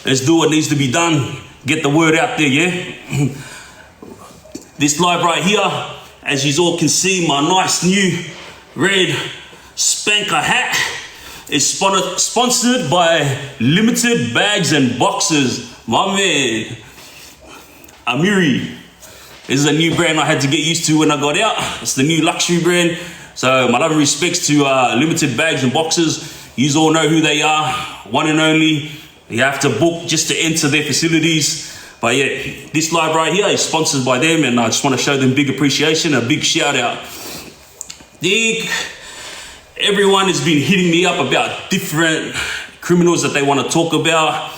let's do what needs to be done. Get the word out there, yeah? This live right here, as you all can see, my nice new red spanker hat is sponsored by Limited Bags and Boxes. My man, Amiri. This is a new brand I had to get used to when I got out. It's the new luxury brand. So my love and respects to Limited Bags and Boxes. You all know who they are, one and only. You have to book just to enter their facilities. But yeah, this live right here is sponsored by them, and I just want to show them big appreciation, a big shout out. Everyone has been hitting me up about different criminals that they want to talk about.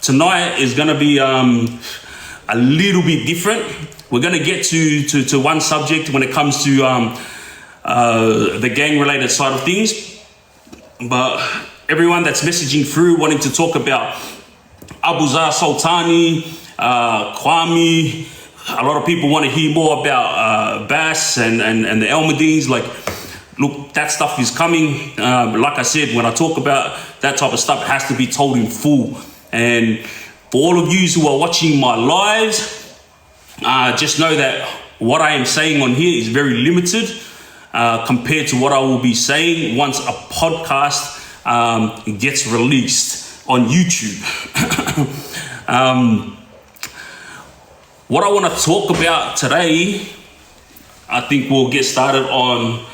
Tonight is going to be a little bit different. We're going to get to one subject when it comes to the gang related side of things. But everyone that's messaging through wanting to talk about Abuzar Sultani, Kwame, a lot of people want to hear more about Bass and the Elmadines. Like, look, that stuff is coming. Like I said, when I talk about that type of stuff, it has to be told in full. And for all of you who are watching my lives, just know that what I am saying on here is very limited compared to what I will be saying once a podcast gets released on YouTube. What I want to talk about today, I think we'll get started on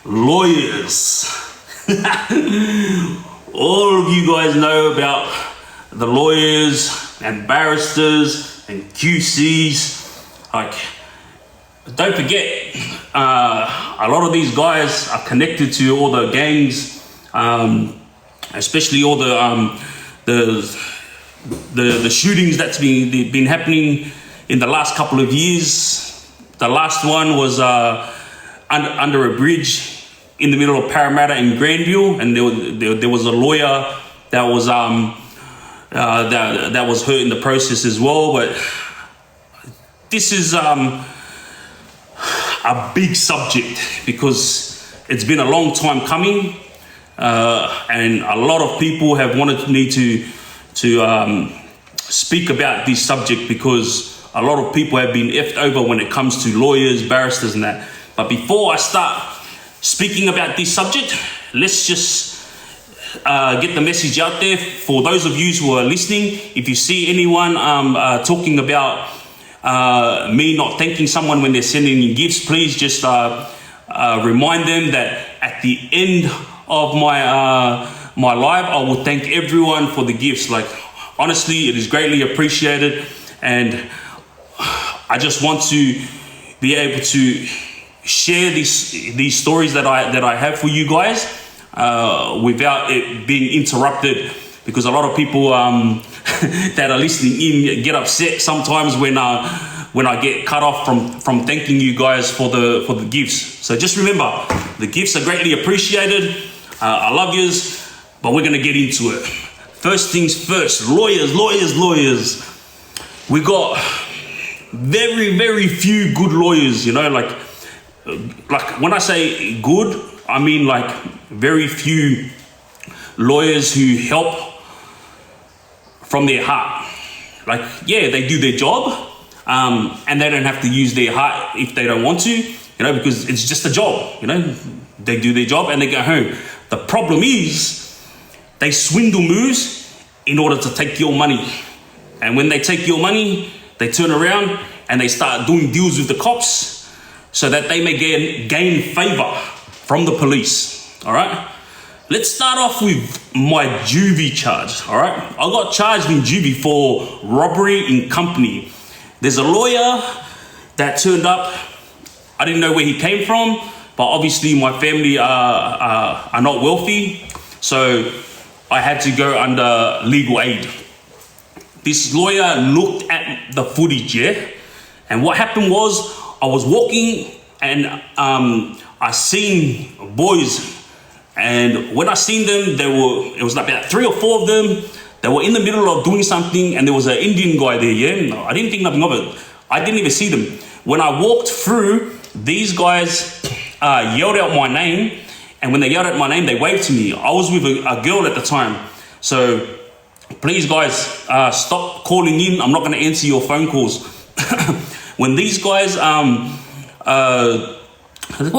lawyers. All of you guys know about the lawyers and barristers and QCs. Like, don't forget, a lot of these guys are connected to all the gangs, especially all the shootings that's been happening in the last couple of years. The last one was under a bridge in the middle of Parramatta in Grandview, and there was a lawyer that was that was hurt in the process as well. But this is a big subject because it's been a long time coming, and a lot of people have wanted me to speak about this subject because a lot of people have been effed over when it comes to lawyers, barristers and that. But before I start speaking about this subject, let's just get the message out there for those of you who are listening. If you see anyone talking about me not thanking someone when they're sending in gifts, please just remind them that at the end of my live, I will thank everyone for the gifts. Like, honestly, it is greatly appreciated, and I just want to be able to share these stories that I have for you guys without it being interrupted, because a lot of people that are listening in get upset sometimes when I get cut off from thanking you guys for the gifts. So just remember, the gifts are greatly appreciated. I love yous, but we're gonna get into it. First things first, lawyers. We got very, very few good lawyers, you know, like when I say good, I mean like very few lawyers who help from their heart. Like, yeah, they do their job, and they don't have to use their heart if they don't want to, you know, because it's just a job, you know. They do their job and they go home. The problem is they swindle moves in order to take your money. And when they take your money, they turn around and they start doing deals with the cops so that they may gain favor from the police. All right. Let's start off with my juvie charge. All right. I got charged in juvie for robbery in company. There's a lawyer that turned up. I didn't know where he came from, but obviously my family are not wealthy, so I had to go under legal aid. This lawyer looked at the footage, yeah? And what happened was, I was walking and I seen boys, and when I seen them, it was like about 3 or 4 of them. They were in the middle of doing something, and there was an Indian guy there, yeah? I didn't think nothing of it. I didn't even see them. When I walked through, these guys yelled out my name, and when they yelled out my name, they waved to me. I was with a girl at the time. So please guys, stop calling in. I'm not going to answer your phone calls. When these guys, why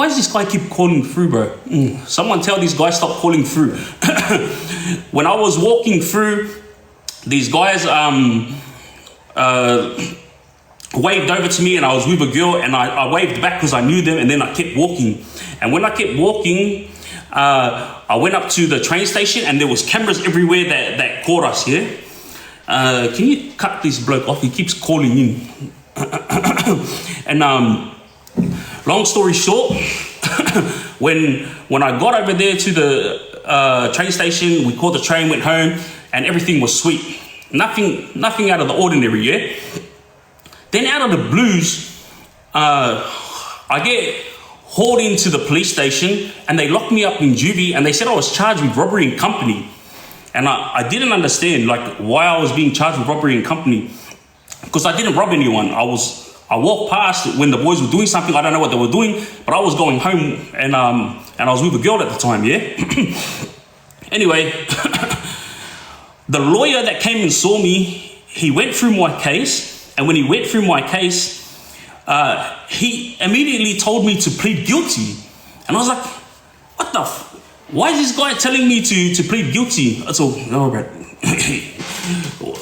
does this guy keep calling through, bro? Someone tell these guys stop calling through. When I was walking through, these guys waved over to me, and I was with a girl, and I waved back because I knew them, and then I kept walking. And when I kept walking, I went up to the train station, and there was cameras everywhere that caught us, yeah? Can you cut this bloke off? He keeps calling in. And long story short, when I got over there to the train station, we caught the train, went home, and everything was sweet. Nothing out of the ordinary, yeah? Then out of the blues, I get hauled into the police station, and they locked me up in juvie, and they said I was charged with robbery in company. And I didn't understand like why I was being charged with robbery in company, because I didn't rob anyone. I walked past when the boys were doing something. I don't know what they were doing, but I was going home, and I was with a girl at the time, yeah? Anyway, the lawyer that came and saw me, he went through my case, and when he went through my case, he immediately told me to plead guilty. And I was like, what the why is this guy telling me to plead guilty? I told, no, bro.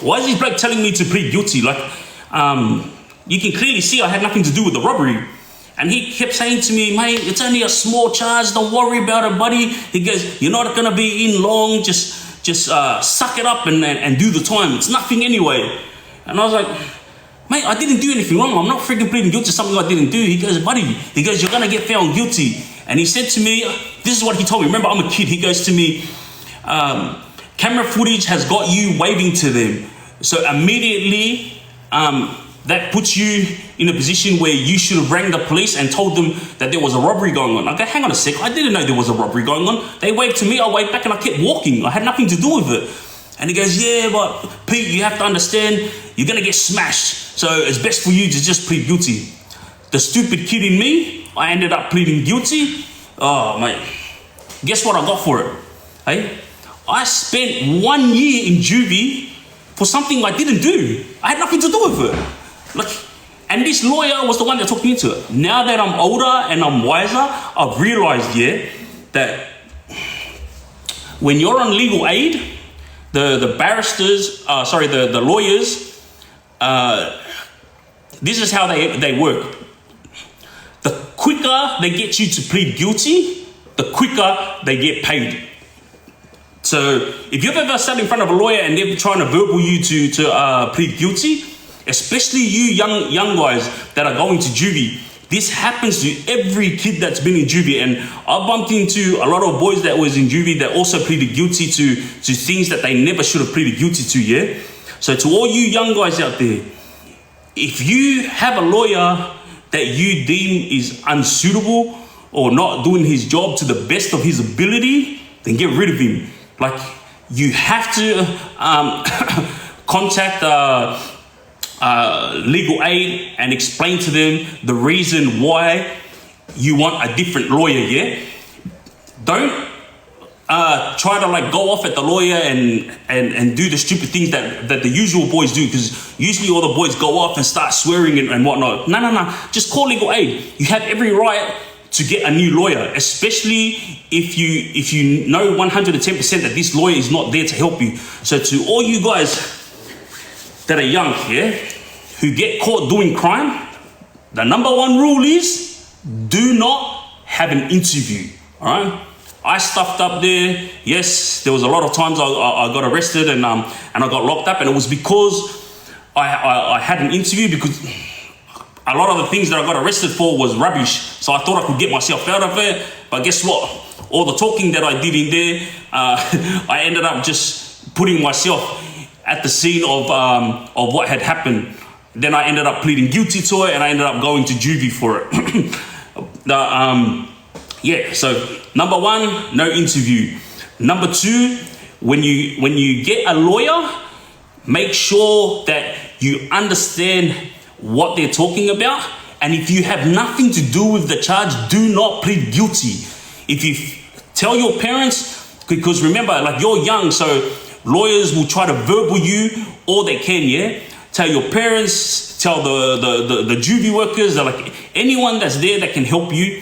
Why is this bloke telling me to plead guilty? Like, you can clearly see I had nothing to do with the robbery. And he kept saying to me, mate, it's only a small charge. Don't worry about it, buddy. He goes, you're not going to be in long. Just suck it up and do the time. It's nothing anyway. And I was like, mate, I didn't do anything wrong. I'm not freaking pleading guilty to something I didn't do. He goes, buddy, he goes, you're going to get found guilty. And he said to me, this is what he told me. Remember, I'm a kid. He goes to me, camera footage has got you waving to them. So immediately, that puts you in a position where you should have rang the police and told them that there was a robbery going on. I go, hang on a sec. I didn't know there was a robbery going on. They waved to me. I waved back and I kept walking. I had nothing to do with it. And he goes, yeah, but Pete, you have to understand, you're going to get smashed. So it's best for you to just plead guilty. The stupid kid in me, I ended up pleading guilty. Oh, mate. Guess what I got for it? Hey? I spent 1 year in juvie for something I didn't do. I had nothing to do with it. Like, and this lawyer was the one that took me into it. Now that I'm older and I'm wiser, I've realized, yeah, that when you're on legal aid, the barristers, the lawyers, this is how they work. The quicker they get you to plead guilty, the quicker they get paid. So if you've ever sat in front of a lawyer and they're trying to verbal you to plead guilty, especially you young guys that are going to juvie, this happens to every kid that's been in juvie. And I bumped into a lot of boys that was in juvie that also pleaded guilty to things that they never should have pleaded guilty to, yeah? So to all you young guys out there, if you have a lawyer that you deem is unsuitable or not doing his job to the best of his ability, then get rid of him. Like, you have to contact legal aid and explain to them the reason why you want a different lawyer, yeah? Don't try to like go off at the lawyer and do the stupid things that the usual boys do, because usually all the boys go off and start swearing and whatnot. No. Just call legal aid. You have every right to get a new lawyer, especially if you know 110% that this lawyer is not there to help you. So to all you guys that are young, yeah, who get caught doing crime, the number one rule is do not have an interview, all right? I stuffed up there. Yes, there was a lot of times I got arrested and I got locked up, and it was because I had an interview, because a lot of the things that I got arrested for was rubbish. So I thought I could get myself out of it, but guess what? All the talking that I did in there, I ended up just putting myself at the scene of what had happened. Then I ended up pleading guilty to it, and I ended up going to juvie for it. Yeah, so number one, no interview. Number two, when you get a lawyer, make sure that you understand what they're talking about. And if you have nothing to do with the charge, do not plead guilty. If you tell your parents, because remember, like, you're young, so lawyers will try to verbal you all they can, yeah? Tell your parents, tell the juvie workers, like anyone that's there that can help you,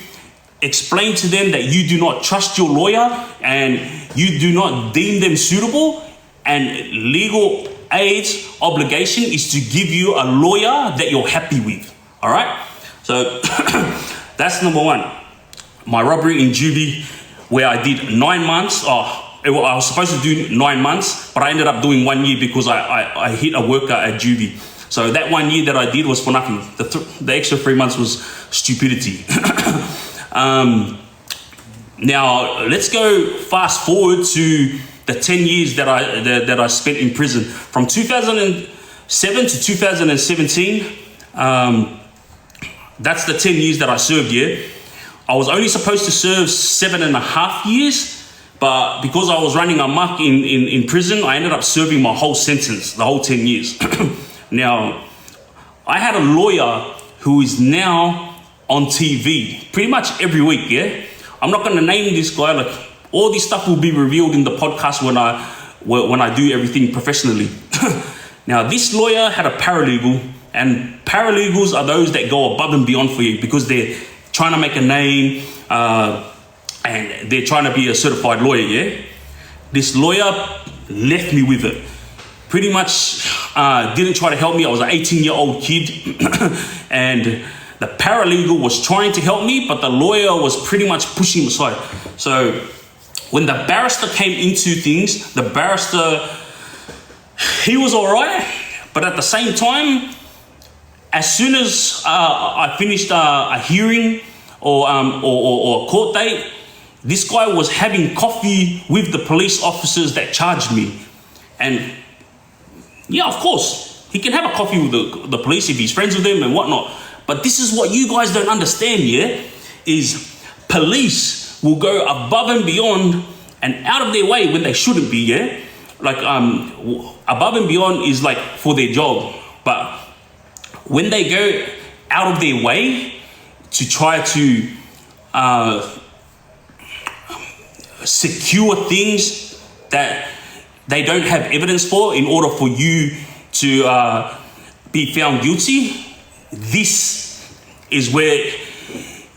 explain to them that you do not trust your lawyer and you do not deem them suitable, and legal aid's obligation is to give you a lawyer that you're happy with. All right, so that's number one. My robbery in juvie, where I did 9 months. I was supposed to do 9 months, but I ended up doing 1 year because I hit a worker at juvie. So that 1 year that I did was for nothing. The extra 3 months was stupidity. Now let's go fast forward to the 10 years that I spent in prison from 2007 to 2017. That's the 10 years that I served. Yeah, I was only supposed to serve 7.5 years. But because I was running amok in prison, I ended up serving my whole sentence, the whole 10 years. Now, I had a lawyer who is now on TV pretty much every week, yeah? I'm not going to name this guy. Like, all this stuff will be revealed in the podcast when I do everything professionally. Now, this lawyer had a paralegal, and paralegals are those that go above and beyond for you because they're trying to make a name, and they're trying to be a certified lawyer, yeah? This lawyer left me with it. Pretty much didn't try to help me. I was an 18-year-old kid. And the paralegal was trying to help me, but the lawyer was pretty much pushing him aside. So when the barrister came into things, the barrister, he was all right. But at the same time, as soon as I finished a hearing or a court date, this guy was having coffee with the police officers that charged me. And yeah, of course, he can have a coffee with the police if he's friends with them and whatnot. But this is what you guys don't understand, yeah? Is police will go above and beyond and out of their way when they shouldn't be, yeah? Like, above and beyond is like for their job. But when they go out of their way to try to secure things that they don't have evidence for in order for you to be found guilty, this is where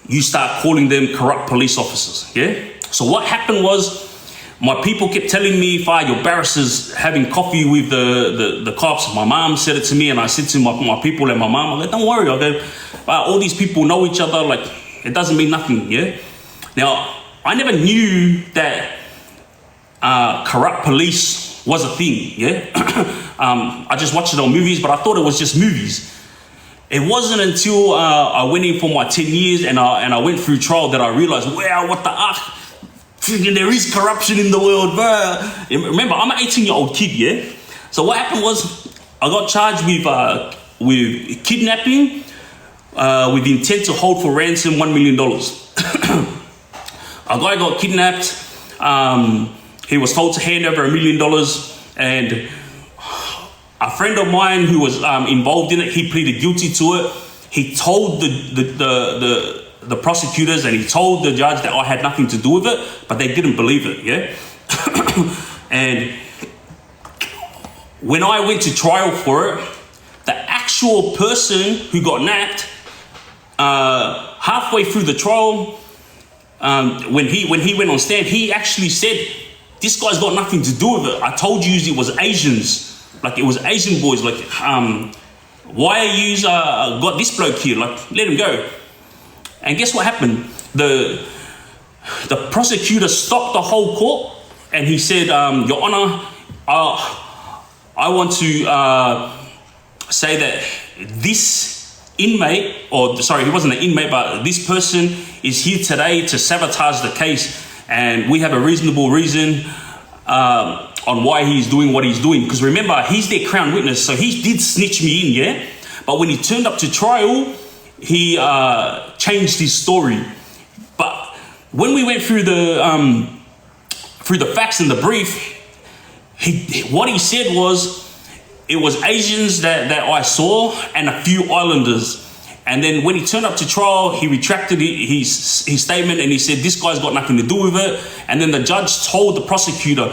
you start calling them corrupt police officers, yeah? So what happened was, my people kept telling me, "Fire, your barrister's having coffee with the cops." My mom said it to me, and I said to my people and my mom, I'm like, "Don't worry, okay? All these people know each other, like, it doesn't mean nothing, yeah?" Now, I never knew that corrupt police was a thing, yeah? I just watched it on movies, but I thought it was just movies. It wasn't until I went in for my 10 years and I went through trial that I realized, wow, what the fuck? There is corruption in the world, bro. Remember, I'm an 18-year-old kid, yeah? So what happened was, I got charged with kidnapping with intent to hold for ransom $1 million. A guy got kidnapped. He was told to hand over $1 million, and a friend of mine who was involved in it, he pleaded guilty to it. He told the prosecutors and he told the judge that I had nothing to do with it, but they didn't believe it, yeah? And when I went to trial for it, the actual person who got nabbed, halfway through the trial, when he went on stand, he actually said, "This guy's got nothing to do with it. I told you it was Asians. Like, it was Asian boys. Like, why are you got this bloke here? Like, let him go." And guess what happened? The prosecutor stopped the whole court and he said, "Your Honor, I want to say that this inmate," or sorry, he wasn't an inmate, but this person is here today to sabotage the case, and we have a reasonable reason on why he's doing what he's doing. Because remember, he's their crown witness, so he did snitch me in, yeah? But when he turned up to trial, he changed his story. But when we went through the facts in the brief, what he said was, it was Asians that I saw and a few islanders. And then when he turned up to trial, he retracted his statement and he said, "This guy's got nothing to do with it." And then the judge told the prosecutor,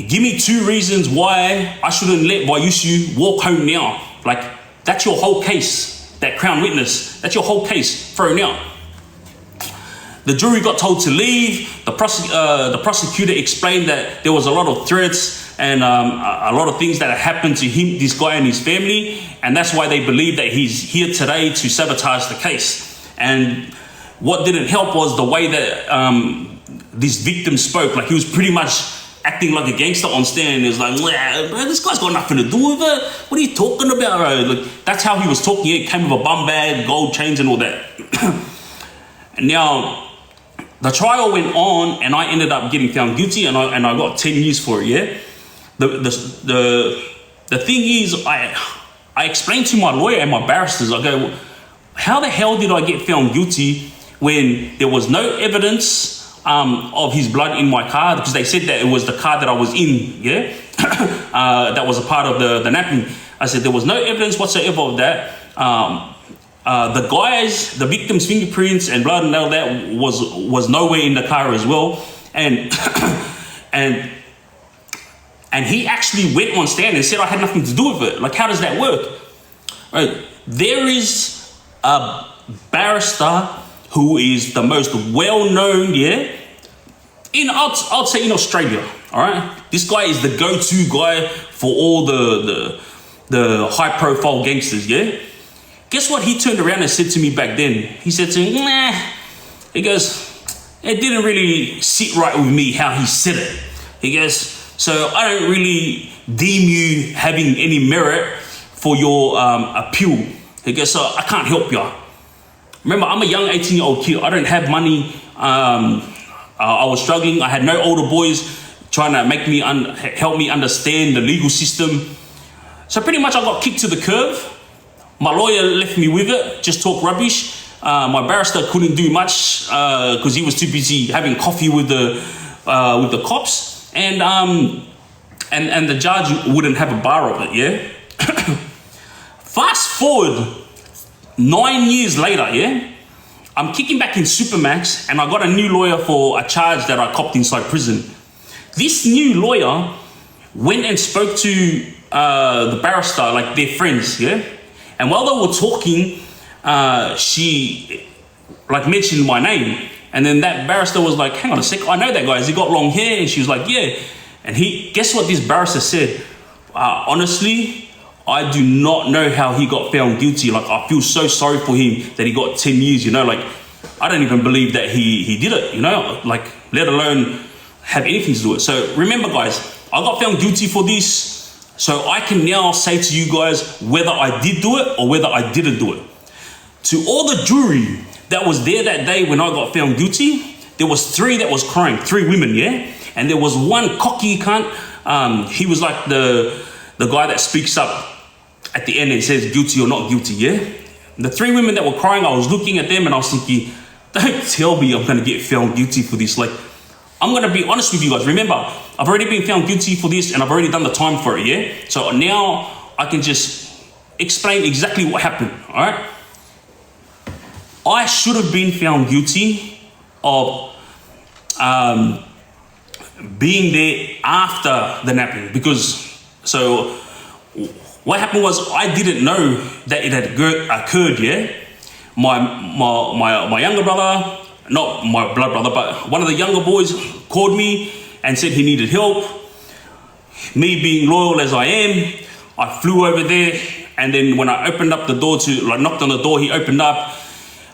give me 2 reasons why I shouldn't let Wayusu walk home now. Like, that's your whole case, that Crown witness. That's your whole case thrown out. The jury got told to leave. The prosecutor explained that there was a lot of threats and a lot of things that had happened to him, this guy and his family, and that's why they believe that he's here today to sabotage the case. And what didn't help was the way that this victim spoke. Like, he was pretty much acting like a gangster on stand. It was like, bro, this guy's got nothing to do with it. What are you talking about, bro? Like, that's how he was talking. He came with a bum bag, gold chains and all that. And now, the trial went on and I ended up getting found guilty and I got 10 years for it, yeah? The thing is, I explained to my lawyer and my barristers, I go, how the hell did I get found guilty when there was no evidence of his blood in my car? Because they said that it was the car that I was in, yeah? That was a part of the napping. I said there was no evidence whatsoever of that. The victim's fingerprints and blood and all that was nowhere in the car as well. And and he actually went on stand and said I had nothing to do with it. Like, how does that work? Right. There is a barrister who is the most well-known, yeah, I'd say in Australia, all right? This guy is the go-to guy for all the high-profile gangsters, yeah? Guess what he turned around and said to me back then? He said to me, nah. He goes, it didn't really sit right with me how he said it. He goes, so I don't really deem you having any merit for your appeal. He goes, so I can't help you. Remember, I'm a young 18-year-old kid. I don't have money. I was struggling. I had no older boys trying to make me help me understand the legal system. So pretty much I got kicked to the curb. My lawyer left me with it, just talk rubbish. My barrister couldn't do much because he was too busy having coffee with the cops, and the judge wouldn't have a bar of it. Yeah. Fast forward 9 years later, yeah, I'm kicking back in Supermax, and I got a new lawyer for a charge that I copped inside prison. This new lawyer went and spoke to the barrister, like they're friends, yeah. And while they were talking, she like mentioned my name. And then that barrister was like, hang on a sec, I know that guy. Has he got long hair? And she was like, yeah. And guess what this barrister said? Honestly, I do not know how he got found guilty. Like, I feel so sorry for him that he got 10 years, you know, like, I don't even believe that he did it, you know, like, let alone have anything to do with it. So remember, guys, I got found guilty for this. So I can now say to you guys whether I did do it or whether I didn't do it. To all the jury that was there that day when I got found guilty, there was 3 that was crying, 3 women, yeah? And there was one cocky cunt. He was like the guy that speaks up at the end and says guilty or not guilty, yeah? The 3 women that were crying, I was looking at them and I was thinking, don't tell me I'm gonna get found guilty for this. Like, I'm gonna be honest with you guys. Remember, I've already been found guilty for this and I've already done the time for it, yeah? So now I can just explain exactly what happened, all right? I should have been found guilty of being there after the napping, because, so what happened was I didn't know that it had occurred, yeah? My younger brother, not my blood brother, but one of the younger boys called me and said he needed help. Me being loyal as I am, I flew over there, and then when I opened up the door knocked on the door, he opened up,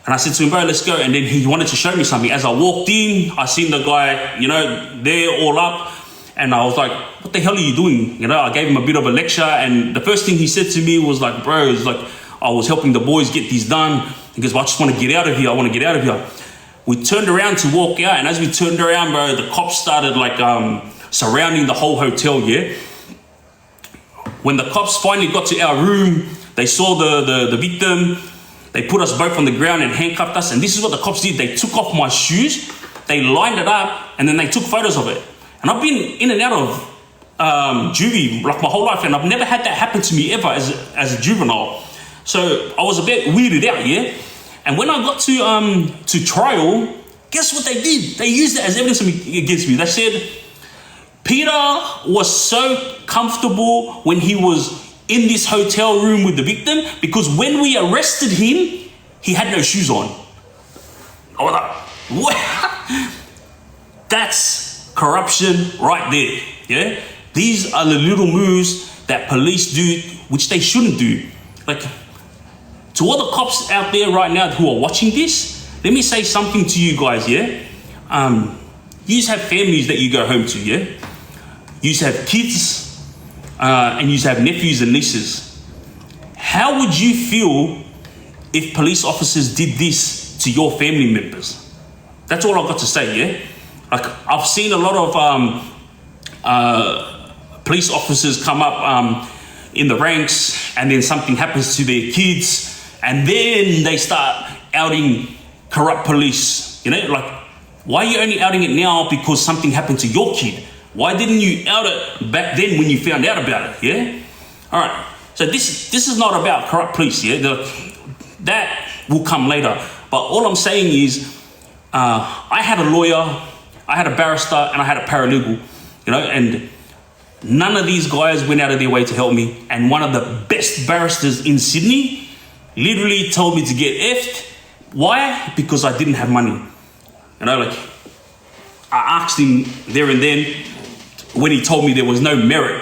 and I said to him, bro, let's go. And then he wanted to show me something. As I walked in, I seen the guy, you know, there all up, and I was like, what the hell are you doing? You know, I gave him a bit of a lecture, and the first thing he said to me was like, bro, it's like, I was helping the boys get this done. He goes, well, I just want to get out of here. I want to get out of here. We turned around to walk out, and as we turned around, bro, the cops started like surrounding the whole hotel, yeah? When the cops finally got to our room, they saw the victim. They put us both on the ground and handcuffed us, and this is what the cops did. They took off my shoes, they lined it up, and then they took photos of it. And I've been in and out of juvie like my whole life, and I've never had that happen to me ever as a juvenile. So I was a bit weirded out, yeah? And when I got to trial, guess what they did? They used it as evidence against me. They said, Peter was so comfortable when he was in this hotel room with the victim, because when we arrested him, he had no shoes on. What? That's corruption right there. Yeah, these are the little moves that police do, which they shouldn't do. Like, to all the cops out there right now who are watching this, let me say something to you guys. Yeah, you have families that you go home to. Yeah, you have kids, and you have nephews and nieces. How would you feel if police officers did this to your family members? That's all I've got to say. Yeah, like, I've seen a lot of police officers come up in the ranks, and then something happens to their kids, and then they start outing corrupt police. You know, like, why are you only outing it now because something happened to your kid? Why didn't you out it back then when you found out about it? Yeah. All right. So this is not about corrupt police. Yeah. That will come later. But all I'm saying is, I had a lawyer, I had a barrister, and I had a paralegal. You know, and none of these guys went out of their way to help me. And one of the best barristers in Sydney literally told me to get effed. Why? Because I didn't have money. You know, like, I asked him there and then, when he told me there was no merit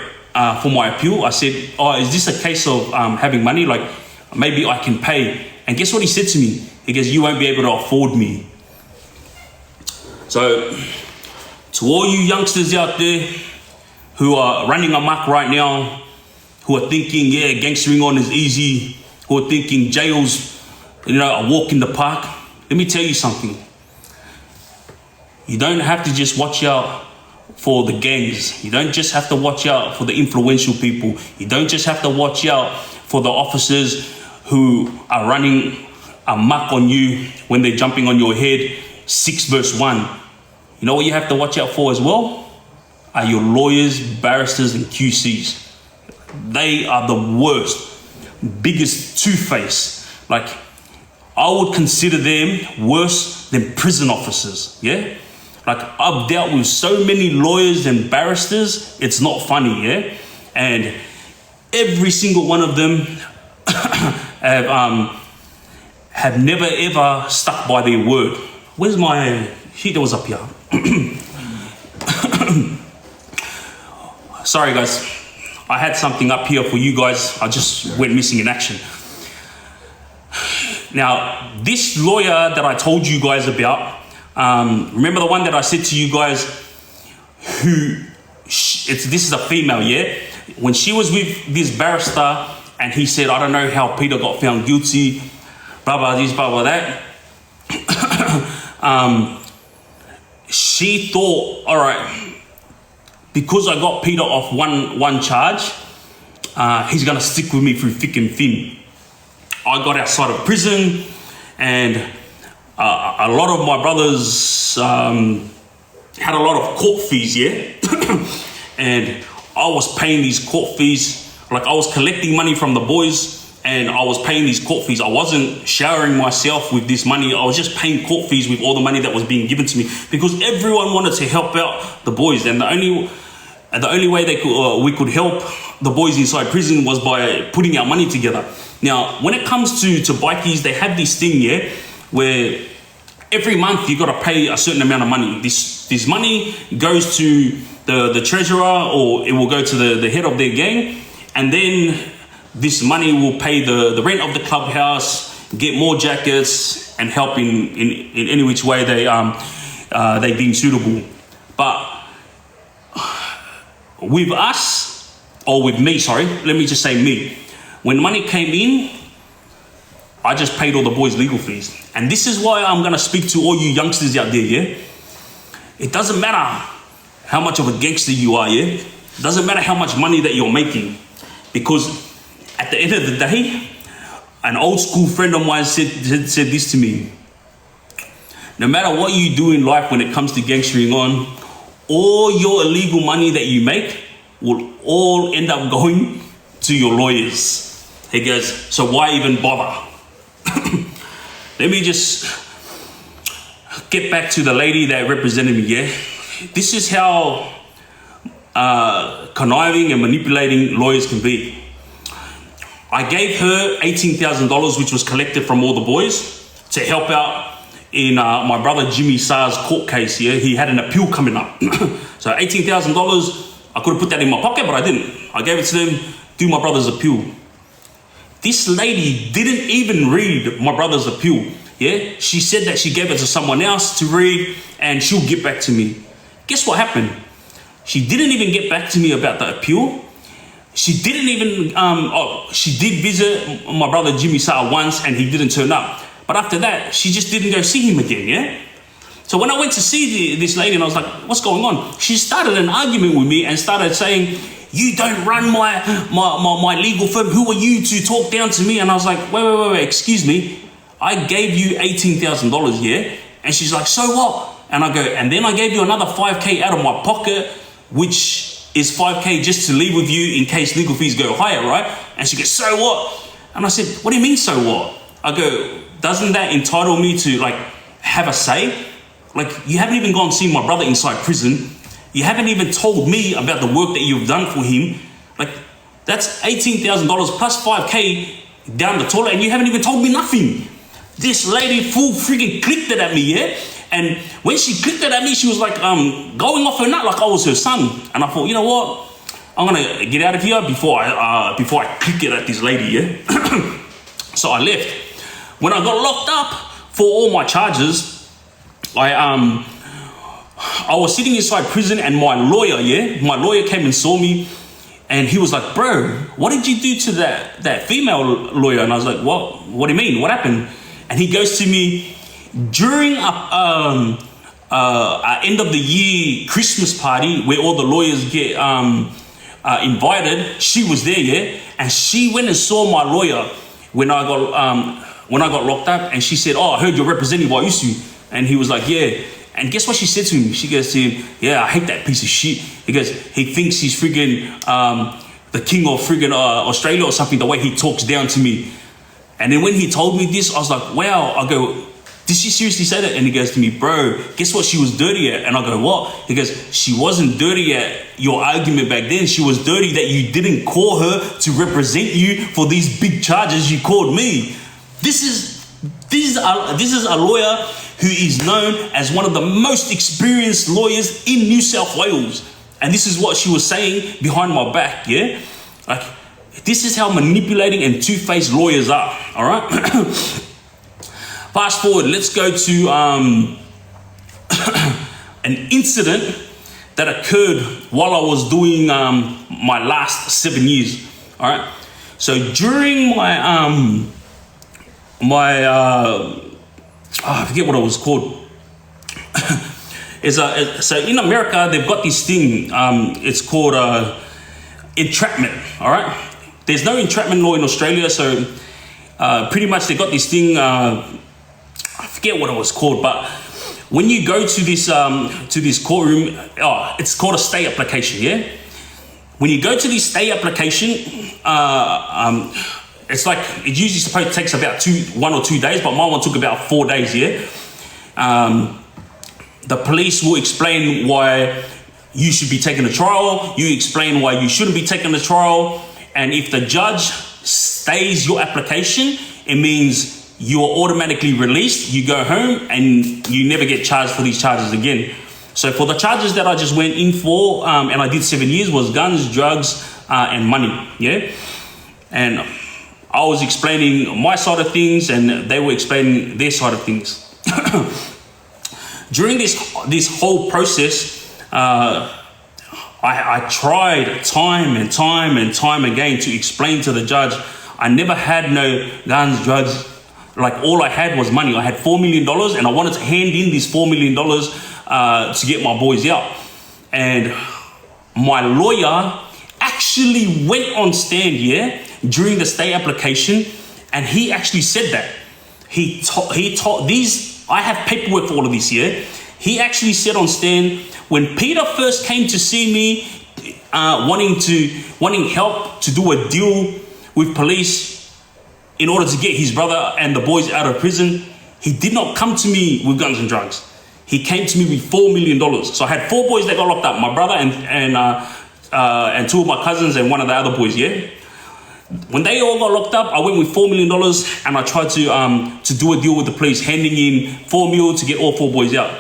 for my appeal, I said, oh, is this a case of having money? Like, maybe I can pay. And guess what he said to me? He goes, you won't be able to afford me. So, to all you youngsters out there who are running amok right now, who are thinking, yeah, gangstering on is easy, who are thinking jail's, you know, a walk in the park, let me tell you something. You don't have to just watch out for the gangs. You don't just have to watch out for the influential people. You don't just have to watch out for the officers who are running amok on you when they're jumping on your head, 6 verse 1. You know what you have to watch out for as well? Are your lawyers, barristers, and QCs. They are the worst, biggest two-face. Like, I would consider them worse than prison officers. Yeah. Like, I've dealt with so many lawyers and barristers, it's not funny, yeah? And every single one of them have never ever stuck by their word. Where's my sheet that was up here? Sorry guys, I had something up here for you guys. I just went missing in action. Now, this lawyer that I told you guys about, remember the one that I said to you guys, this is a female, yeah? When she was with this barrister and he said, I don't know how Peter got found guilty, blah, blah, this, blah, blah, that. She thought, all right, because I got Peter off one charge, he's gonna stick with me through thick and thin. I got outside of prison, and a lot of my brothers had a lot of court fees, yeah? And I was paying these court fees. Like, I was collecting money from the boys, and I was paying these court fees. I wasn't showering myself with this money. I was just paying court fees with all the money that was being given to me, because everyone wanted to help out the boys. And the only way we could help the boys inside prison was by putting our money together. Now, when it comes to bikies, they have this thing, yeah, where every month you got to pay a certain amount of money. This money goes to the treasurer, or it will go to the head of their gang, and then this money will pay the rent of the clubhouse, get more jackets, and help in any which way they deem suitable. But with us, or with me, sorry, let me just say me. When money came in, I just paid all the boys' legal fees. And this is why I'm gonna speak to all you youngsters out there, yeah? It doesn't matter how much of a gangster you are, yeah? It doesn't matter how much money that you're making. Because at the end of the day, an old school friend of mine said this to me. No matter what you do in life when it comes to gangstering on, all your illegal money that you make will all end up going to your lawyers. He goes, so why even bother? Let me just get back to the lady that represented me, yeah? This is how conniving and manipulating lawyers can be. I gave her $18,000, which was collected from all the boys, to help out in my brother Jimmy Sa's court case. Yeah, he had an appeal coming up. So $18,000, I could have put that in my pocket, but I didn't. I gave it to them, do my brother's appeal. This lady didn't even read my brother's appeal. Yeah, she said that she gave it to someone else to read and she'll get back to me. Guess what happened? She didn't even get back to me about the appeal. She didn't even, she did visit my brother Jimmy Sa once and he didn't turn up. But after that, she just didn't go see him again, yeah? So when I went to see this lady and I was like, what's going on? She started an argument with me and started saying, you don't run my legal firm. Who are you to talk down to me? And I was like, wait, excuse me. I gave you $18,000, yeah? And she's like, so what? And I go, and then I gave you another 5K out of my pocket, which is 5K just to leave with you in case legal fees go higher, right? And she goes, so what? And I said, what do you mean, so what? I go, doesn't that entitle me to like have a say? Like, you haven't even gone and seen my brother inside prison. You haven't even told me about the work that you've done for him. Like, that's $18,000 plus 5K down the toilet and you haven't even told me nothing. This lady full freaking clicked it at me, yeah? And when she clicked it at me, she was like going off her nut like I was her son. And I thought, you know what? I'm gonna get out of here before I click it at this lady, yeah? So I left. When I got locked up for all my charges, I was sitting inside prison and my lawyer came and saw me and he was like, bro, what did you do to that female lawyer? And I was like, what do you mean? What happened? And he goes to me, during a end of the year Christmas party where all the lawyers get invited, she was there, yeah? And she went and saw my lawyer when I got locked up and she said, oh, I heard you're representing Waiusu. And he was like, yeah. And guess what she said to him? She goes to him, yeah, I hate that piece of shit. Because he thinks he's friggin' the king of friggin' Australia or something, the way he talks down to me. And then when he told me this, I was like, wow. I go, did she seriously say that? And he goes to me, bro, guess what she was dirty at? And I go, what? He goes, she wasn't dirty at your argument back then. She was dirty that you didn't call her to represent you for these big charges you called me. This is a lawyer who is known as one of the most experienced lawyers in New South Wales. And this is what she was saying behind my back, yeah? Like, this is how manipulating and two-faced lawyers are, all right? Fast forward, let's go to an incident that occurred while I was doing my last 7 years, all right? So during my, I forget what it was called. So in America, they've got this thing, it's called entrapment, all right? There's no entrapment law in Australia, so pretty much they got this thing, I forget what it was called, but when you go to this courtroom, it's called a stay application, yeah? When you go to this stay application, it's like, it usually takes about 1 or 2 days, but my one took about 4 days, yeah? The police will explain why you should be taking a trial, you explain why you shouldn't be taking a trial, and if the judge stays your application, it means you are automatically released, you go home, and you never get charged for these charges again. So for the charges that I just went in for, and I did 7 years, was guns, drugs, and money, yeah? And I was explaining my side of things and they were explaining their side of things. During this whole process, I tried time and time again to explain to the judge, I never had no guns, drugs, like all I had was money. I had $4 million and I wanted to hand in this $4 million to get my boys out. And my lawyer actually went on stand, yeah, during the stay application, and he actually said that. He told these, I have paperwork for all of this, yeah. He actually said on stand, when Peter first came to see me, wanting help to do a deal with police in order to get his brother and the boys out of prison, he did not come to me with guns and drugs. He came to me with $4 million. So I had 4 boys that got locked up, my brother and and two of my cousins and one of the other boys, yeah? When they all got locked up, I went with $4 million and I tried to do a deal with the police, handing in $4 million to get all 4 boys out.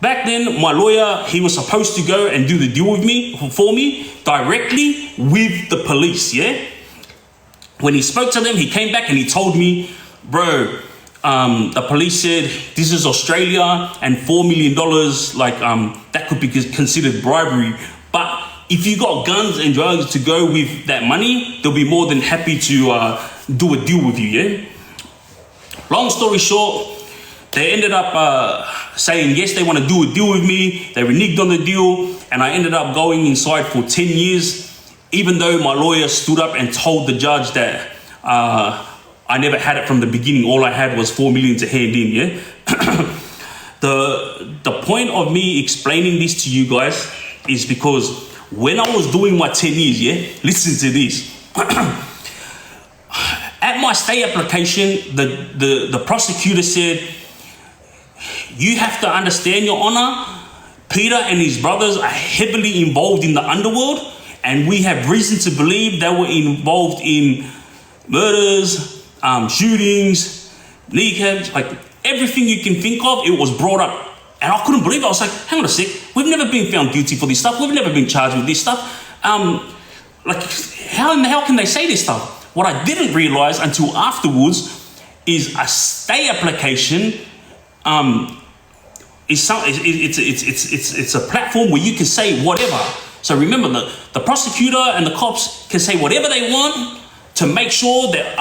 Back then, my lawyer, he was supposed to go and do the deal with me, for me, directly with the police, yeah? When he spoke to them, he came back and he told me, bro, the police said, this is Australia and $4 million, like, that could be considered bribery. But if you got guns and drugs to go with that money, they'll be more than happy to do a deal with you, yeah? Long story short, they ended up saying, yes, they want to do a deal with me. They reneged on the deal, and I ended up going inside for 10 years, even though my lawyer stood up and told the judge that I never had it from the beginning. All I had was $4 million to hand in, yeah? The point of me explaining this to you guys is because when I was doing my 10 years, yeah, listen to this. At my stay application, the prosecutor said, you have to understand, Your Honor, Peter and his brothers are heavily involved in the underworld, and we have reason to believe they were involved in murders, shootings, kneecaps, like everything you can think of, it was brought up. And I couldn't believe it. I was like, hang on a sec, we've never been found guilty for this stuff. We've never been charged with this stuff. Like, how in the hell can they say this stuff? What I didn't realize until afterwards is a stay application it's a platform where you can say whatever. So remember, the prosecutor and the cops can say whatever they want to make sure that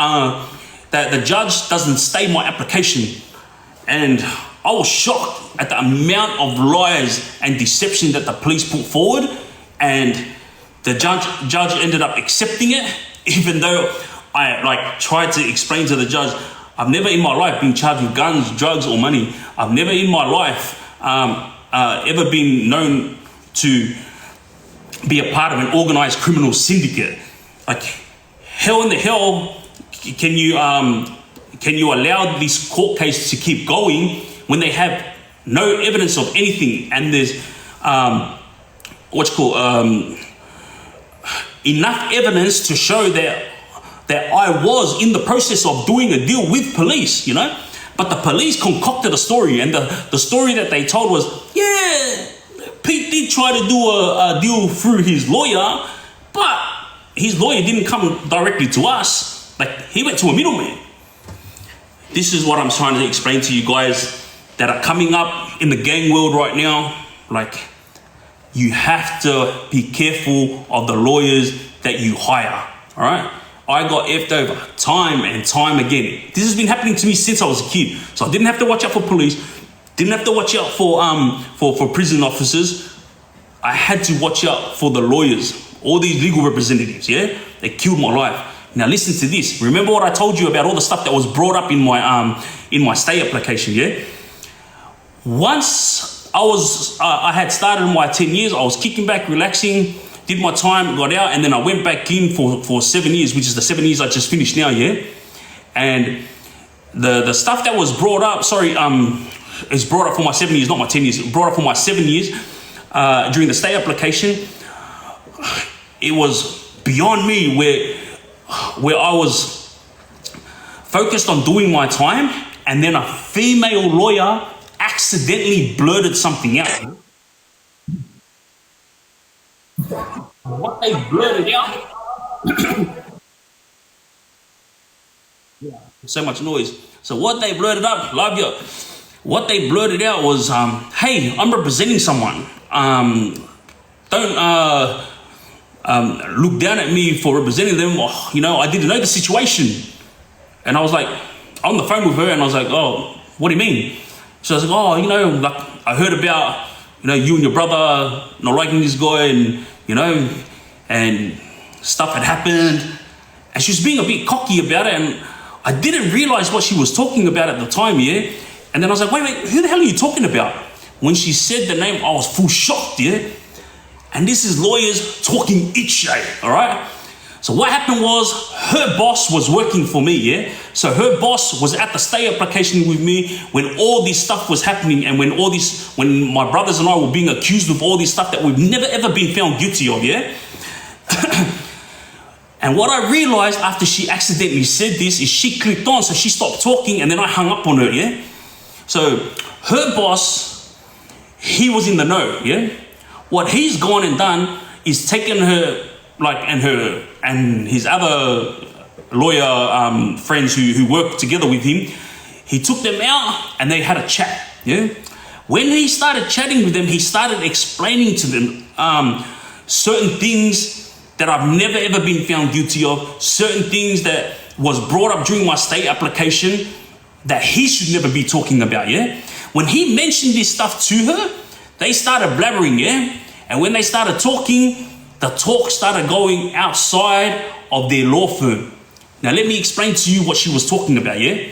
that the judge doesn't stay my application. And I was shocked at the amount of lies and deception that the police put forward, and the judge ended up accepting it, even though I tried to explain to the judge, I've never in my life been charged with guns, drugs, or money. I've never in my life ever been known to be a part of an organized criminal syndicate. Like, how in the hell can you allow this court case to keep going when they have no evidence of anything, and there's enough evidence to show that I was in the process of doing a deal with police, you know? But the police concocted a story, and the story that they told was, yeah, Pete did try to do a deal through his lawyer, but his lawyer didn't come directly to us. Like, he went to a middleman. This is what I'm trying to explain to you guys that are coming up in the gang world right now. Like, you have to be careful of the lawyers that you hire, all right? I got effed over time and time again. This has been happening to me since I was a kid. So I didn't have to watch out for police, didn't have to watch out for prison officers. I had to watch out for the lawyers, all these legal representatives, yeah? They killed my life. Now listen to this. Remember what I told you about all the stuff that was brought up in my stay application, yeah? Once I had started my 10 years, I was kicking back, relaxing, did my time, got out, and then I went back in for 7 years, which is the 7 years I just finished now, yeah? And the stuff that was brought up, it's brought up for my 7 years, not my 10 years, it brought up for my 7 years during the stay application. It was beyond me where I was focused on doing my time, and then a female lawyer accidentally blurted something out. What they blurted out, so much noise. So what they blurted up, love you. What they blurted out was, hey, I'm representing someone. Don't look down at me for representing them. Oh, you know, I didn't know the situation. And I was like, on the phone with her, and I was like, oh, what do you mean? So I was like, oh, you know, like, I heard about, you know, you and your brother not liking this guy, and, you know, and stuff had happened. And she was being a bit cocky about it, and I didn't realize what she was talking about at the time, yeah? And then I was like, wait, who the hell are you talking about? When she said the name, I was full shocked, yeah? And this is lawyers talking each day, all right? So what happened was her boss was working for me, yeah? So her boss was at the stay application with me when all this stuff was happening and when my brothers and I were being accused of all this stuff that we've never ever been found guilty of, yeah? And what I realized after she accidentally said this is she clicked on, so she stopped talking and then I hung up on her, yeah? So her boss, he was in the know, yeah? What he's gone and done is taken her, and his other lawyer friends who worked together with him, he took them out and they had a chat, yeah? When he started chatting with them, he started explaining to them certain things that I've never ever been found guilty of, certain things that was brought up during my state application that he should never be talking about, yeah? When he mentioned this stuff to her, they started blabbering, yeah? And when they started talking, the talk started going outside of their law firm. Now let me explain to you what she was talking about, yeah?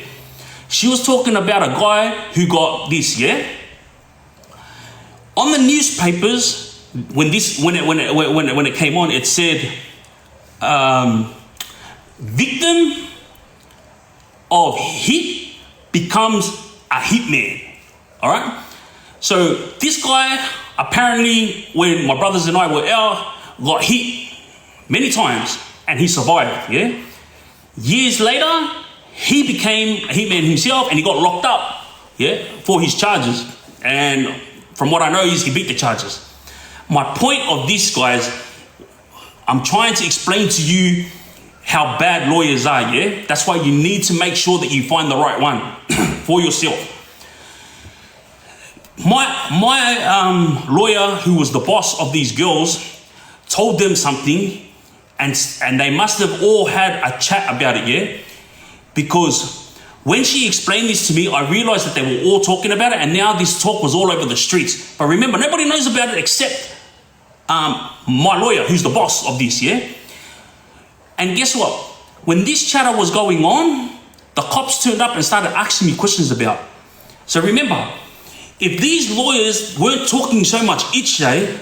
She was talking about a guy who got this, yeah? On the newspapers, when it came on, it said victim of hit becomes a hitman. All right. So this guy apparently, when my brothers and I were out, got hit many times and he survived. Yeah. Years later, he became a hitman himself and he got locked up. Yeah, for his charges. And from what I know, is he beat the charges. My point of this, guys, I'm trying to explain to you how bad lawyers are, yeah? That's why you need to make sure that you find the right one for yourself. My lawyer, who was the boss of these girls, told them something and they must have all had a chat about it, yeah? Because when she explained this to me, I realized that they were all talking about it and now this talk was all over the streets. But remember, nobody knows about it except my lawyer, who's the boss of this, yeah? And guess what? When this chatter was going on, the cops turned up and started asking me questions about it. So remember, if these lawyers weren't talking so much each day,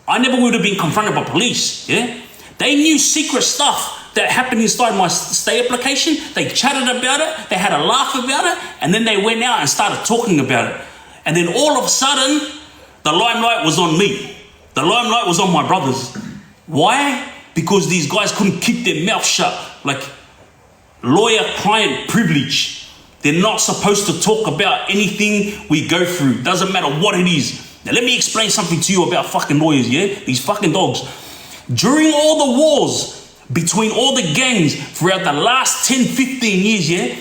I never would have been confronted by police, yeah? They knew secret stuff that happened inside my stay application. They chatted about it, they had a laugh about it, and then they went out and started talking about it. And then all of a sudden, the limelight was on me. The limelight was on my brothers. Why? Because these guys couldn't keep their mouth shut. Like lawyer-client privilege. They're not supposed to talk about anything we go through. Doesn't matter what it is. Now let me explain something to you about fucking lawyers, yeah? These fucking dogs. During all the wars between all the gangs throughout the last 10, 15 years, yeah?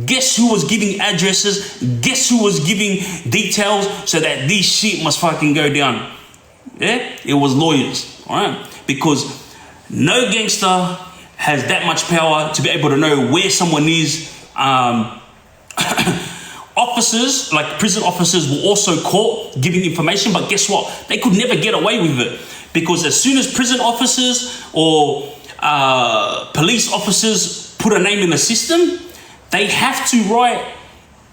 Guess who was giving addresses? Guess who was giving details so that this shit must fucking go down? Yeah, it was lawyers, all right? Because no gangster has that much power to be able to know where someone is. Officers, like prison officers, were also caught giving information, but guess what? They could never get away with it because as soon as prison officers or police officers put a name in the system, they have to write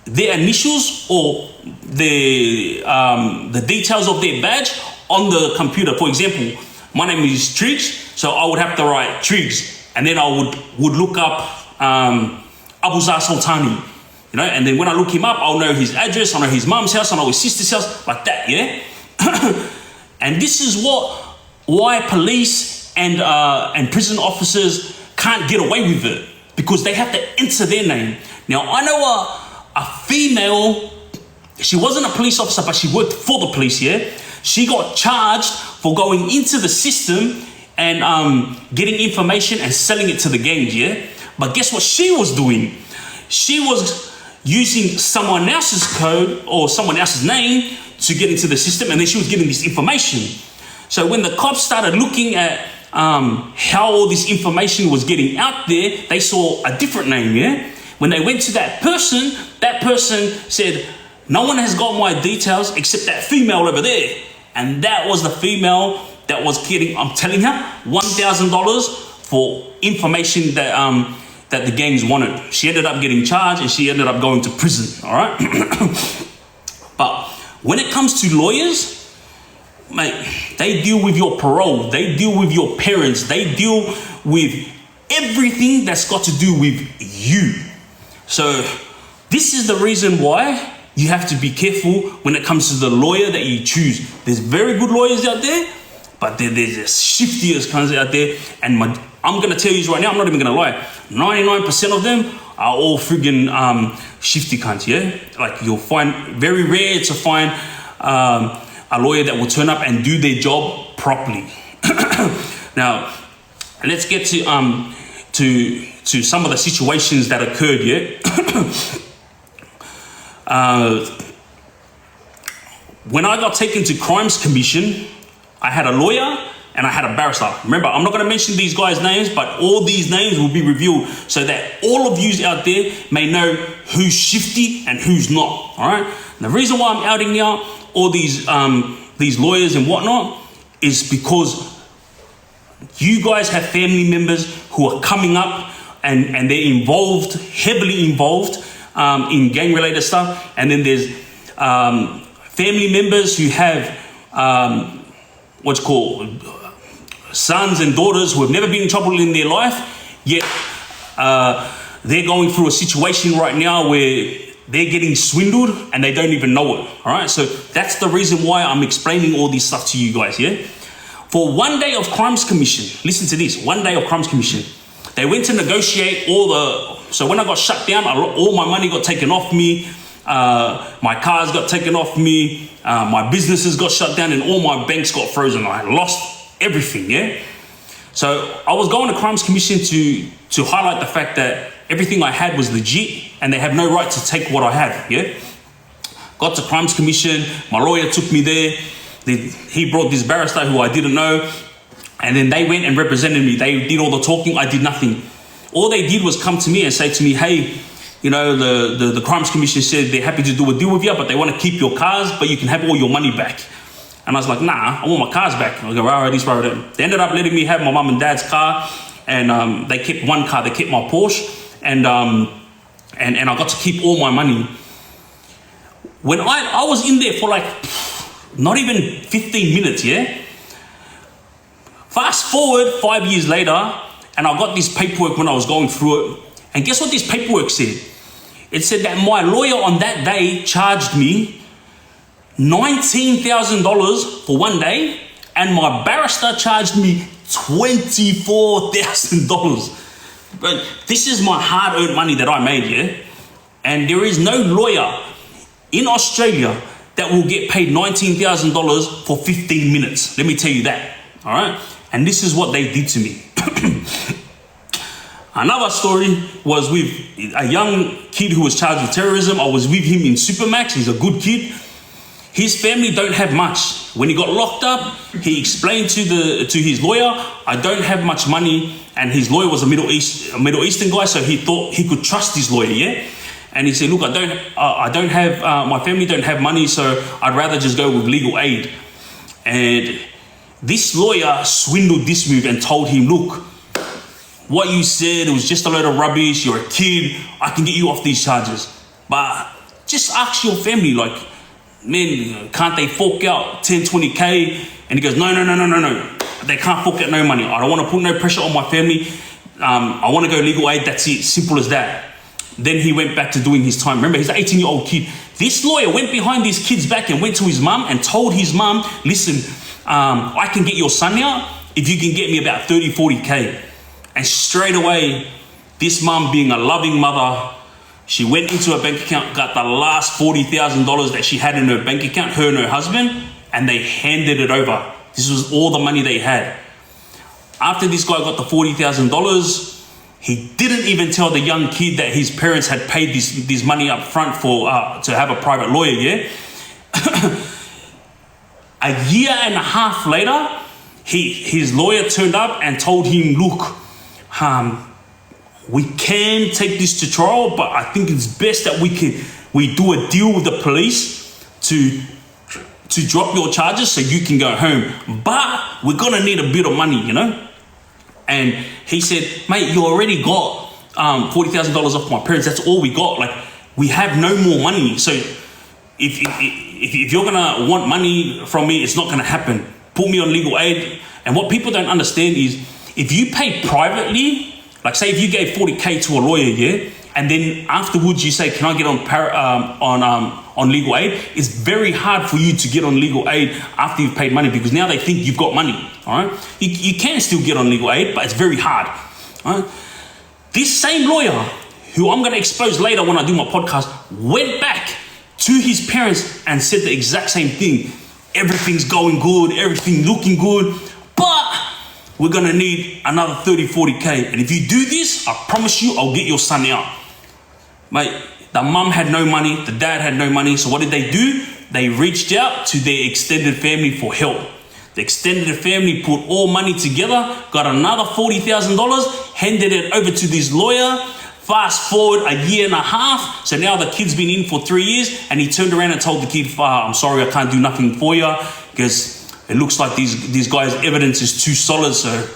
their initials or the details of their badge on the computer. For example, my name is TRIGGZ, so I would have to write TRIGGZ, and then I would look up Abuzar Sultani, you know, and then when I look him up, I'll know his address, I'll know his mum's house, I'll know his sister's house, like that, yeah? And this is why police and prison officers can't get away with it, because they have to enter their name. Now, I know a female, she wasn't a police officer, but she worked for the police, yeah? She got charged for going into the system and getting information and selling it to the gangs, yeah? But guess what she was doing? She was using someone else's code or someone else's name to get into the system, and then she was getting this information. So when the cops started looking at how all this information was getting out there, they saw a different name, yeah? When they went to that person said, no one has got my details except that female over there. And that was the female that was getting, I'm telling her, $1,000 for information that the gangs wanted. She ended up getting charged and she ended up going to prison, all right? But when it comes to lawyers, mate, they deal with your parole, they deal with your parents, they deal with everything that's got to do with you. So this is the reason why you have to be careful when it comes to the lawyer that you choose. There's very good lawyers out there, but there's a shiftiest kinds out there. And I'm going to tell you right now, I'm not even going to lie, 99% of them are all friggin' shifty cunts, yeah? Like, you'll find, very rare to find a lawyer that will turn up and do their job properly. Now, let's get to some of the situations that occurred, yeah? When I got taken to Crimes Commission, I had a lawyer and I had a barrister. Remember, I'm not going to mention these guys' names, but all these names will be revealed so that all of you out there may know who's shifty and who's not. All right. And the reason why I'm outing out all these lawyers and whatnot is because you guys have family members who are coming up and they're involved, heavily involved in gang-related stuff. And then there's family members who have what's called sons and daughters who have never been in trouble in their life, yet they're going through a situation right now where they're getting swindled and they don't even know it. All right, so that's the reason why I'm explaining all this stuff to you guys. Yeah, for one day of Crimes Commission, listen to this, one day of Crimes Commission, they went to negotiate so when I got shut down, all my money got taken off me, my cars got taken off me, my businesses got shut down, and all my banks got frozen. I lost everything, yeah? So I was going to Crimes Commission to highlight the fact that everything I had was legit and they have no right to take what I had, yeah? Got to Crimes Commission, my lawyer took me there, he brought this barrister who I didn't know, and then they went and represented me. They did all the talking, I did nothing. All they did was come to me and say to me, hey, you know, the Crimes Commission said they're happy to do a deal with you, but they want to keep your cars, but you can have all your money back. And I was like, nah, I want my cars back. I go, right, this, right. They ended up letting me have my mum and dad's car, and they kept one car, they kept my Porsche, and I got to keep all my money. When I was in there for like, not even 15 minutes, yeah? Fast forward 5 years later, and I got this paperwork when I was going through it. And guess what this paperwork said? It said that my lawyer on that day charged me $19,000 for one day, and my barrister charged me $24,000. But this is my hard-earned money that I made, yeah? And there is no lawyer in Australia that will get paid $19,000 for 15 minutes. Let me tell you that, all right? And this is what they did to me. Another story was with a young kid who was charged with terrorism. I was with him in Supermax. He's a good kid. His family don't have much. When he got locked up, he explained to his lawyer, I don't have much money. And his lawyer was a Middle Eastern guy, so he thought he could trust his lawyer, yeah? And he said, look, I don't have, my family don't have money, so I'd rather just go with legal aid. And this lawyer swindled this move and told him, look, what you said, it was just a load of rubbish, you're a kid, I can get you off these charges. But just ask your family, like, man, can't they fork out 10, 20K? And he goes, no. They can't fork out no money. I don't want to put no pressure on my family. I want to go legal aid, that's it, simple as that. Then he went back to doing his time. Remember, he's an 18-year-old kid. This lawyer went behind this kid's back and went to his mum and told his mum, listen, I can get your son out if you can get me about 30, 40K. And straight away, this mum, being a loving mother, she went into her bank account, got the last $40,000 that she had in her bank account, her and her husband, and they handed it over. This was all the money they had. After this guy got the $40,000, he didn't even tell the young kid that his parents had paid this money up front to have a private lawyer, yeah? A year and a half later, his lawyer turned up and told him, look, we can take this to trial, but I think it's best that we do a deal with the police to drop your charges so you can go home. But we're gonna need a bit of money, you know? And he said, mate, you already got $40,000 off my parents. That's all we got. Like, we have no more money. So if you're gonna want money from me, it's not gonna happen. Put me on legal aid. And what people don't understand is, if you pay privately, like say if you gave 40K to a lawyer, yeah, and then afterwards you say, can I get on legal aid? It's very hard for you to get on legal aid after you've paid money, because now they think you've got money. All right, you can still get on legal aid, but it's very hard. All right? This same lawyer, who I'm going to expose later when I do my podcast, went back to his parents and said the exact same thing. Everything's going good, everything looking good, but we're going to need another 30, 40K. And if you do this, I promise you, I'll get your son out. Mate, the mum had no money, the dad had no money. So what did they do? They reached out to their extended family for help. The extended family put all money together, got another $40,000, handed it over to this lawyer. Fast forward a year and a half. So now the kid's been in for 3 years, and he turned around and told the kid, I'm sorry, I can't do nothing for you, because it looks like these guys' evidence is too solid, so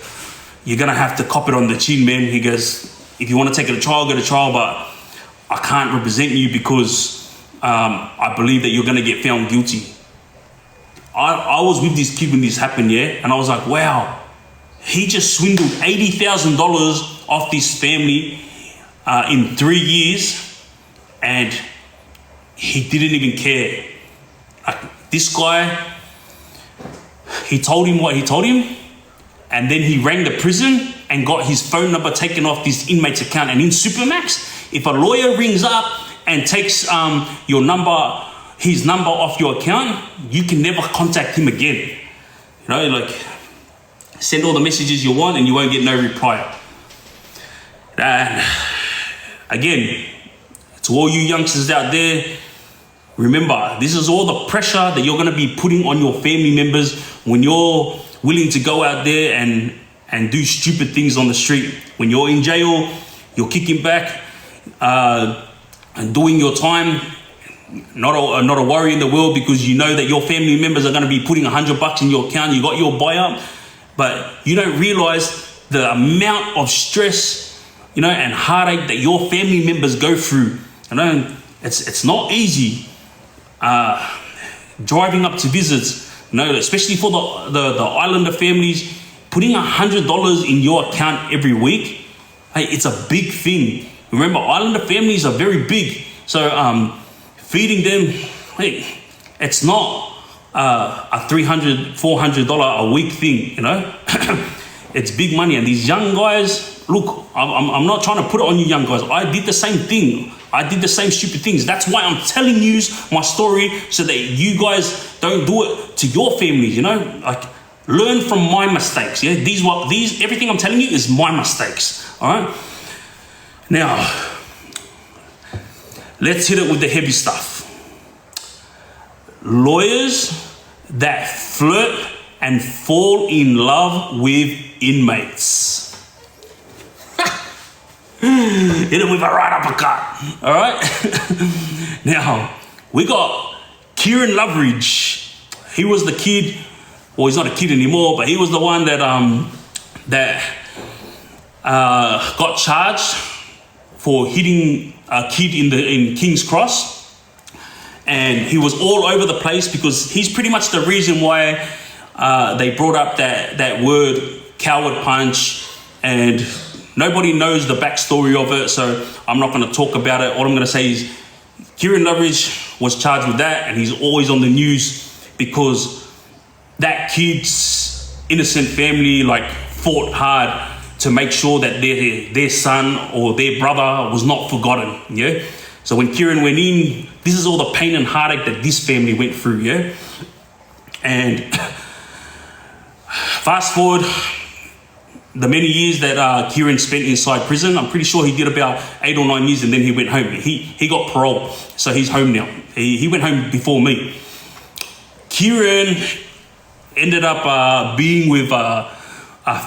you're going to have to cop it on the chin, man. He goes, if you want to take it to trial, go to trial, but I can't represent you because I believe that you're going to get found guilty. I was with this kid when this happened, yeah? And I was like, wow, he just swindled $80,000 off this family in 3 years, and he didn't even care. Like, this guy, he told him what he told him, and then he rang the prison and got his phone number taken off this inmate's account. And in Supermax, if a lawyer rings up and takes your number, his number off your account, you can never contact him again. You know, like, send all the messages you want and you won't get no reply. And again, to all you youngsters out there, remember, this is all the pressure that you're going to be putting on your family members when you're willing to go out there and do stupid things on the street. When you're in jail, you're kicking back and doing your time. Not a worry in the world, because you know that your family members are going to be putting $100 in your account. You got your buyout, but you don't realize the amount of stress, you know, and heartache that your family members go through. You know, it's not easy. Driving up to visits, you know, especially for the Islander families, putting $100 in your account every week, hey, it's a big thing. Remember, Islander families are very big, so feeding them, hey, it's not a $300, $400 a week thing, you know. It's big money. And these young guys, look, I'm not trying to put it on you young guys. I did the same thing. I did the same stupid things. That's why I'm telling you my story, so that you guys don't do it to your families, you know. Like, learn from my mistakes, yeah. Everything I'm telling you is my mistakes, all right. Now, let's hit it with the heavy stuff. Lawyers that flirt and fall in love with inmates. Hit it with a right uppercut, all right? Now, we got Kieran Loveridge. He was the kid, well, he's not a kid anymore, but he was the one that got charged for hitting a kid in King's Cross. And he was all over the place, because he's pretty much the reason why they brought up that word coward punch, and nobody knows the backstory of it, so I'm not going to talk about it. All I'm going to say is Kieran Loveridge was charged with that, and he's always on the news because that kid's innocent family like fought hard to make sure that their son or their brother was not forgotten, yeah? So when Kieran went in, this is all the pain and heartache that this family went through, yeah? And fast forward the many years that Kieran spent inside prison, I'm pretty sure he did about 8 or 9 years, and then he went home. He got parole, so he's home now. He went home before me. Kieran ended up being with a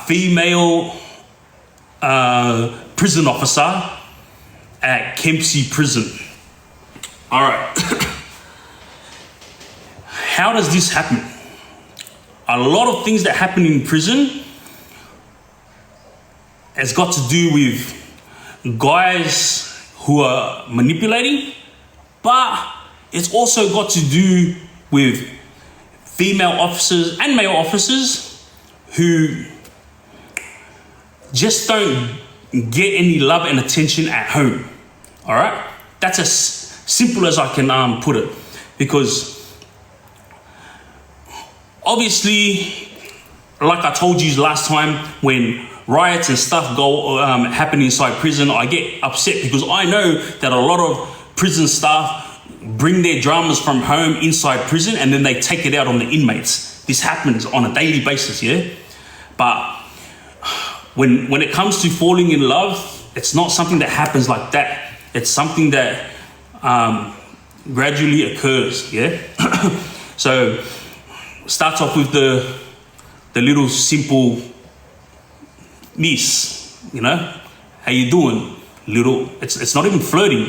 female prison officer at Kempsey Prison. All right. How does this happen? A lot of things that happen in prison has got to do with guys who are manipulating, but it's also got to do with female officers and male officers who just don't get any love and attention at home. All right, that's as simple as I can put it, because obviously, like I told you last time, when riots and stuff go happen inside prison, I get upset because I know that a lot of prison staff bring their dramas from home inside prison and then they take it out on the inmates. This happens on a daily basis, yeah? But when it comes to falling in love, it's not something that happens like that. It's something that gradually occurs, yeah? So, starts off with the little simple miss, you know? How you doing? Little, it's not even flirting.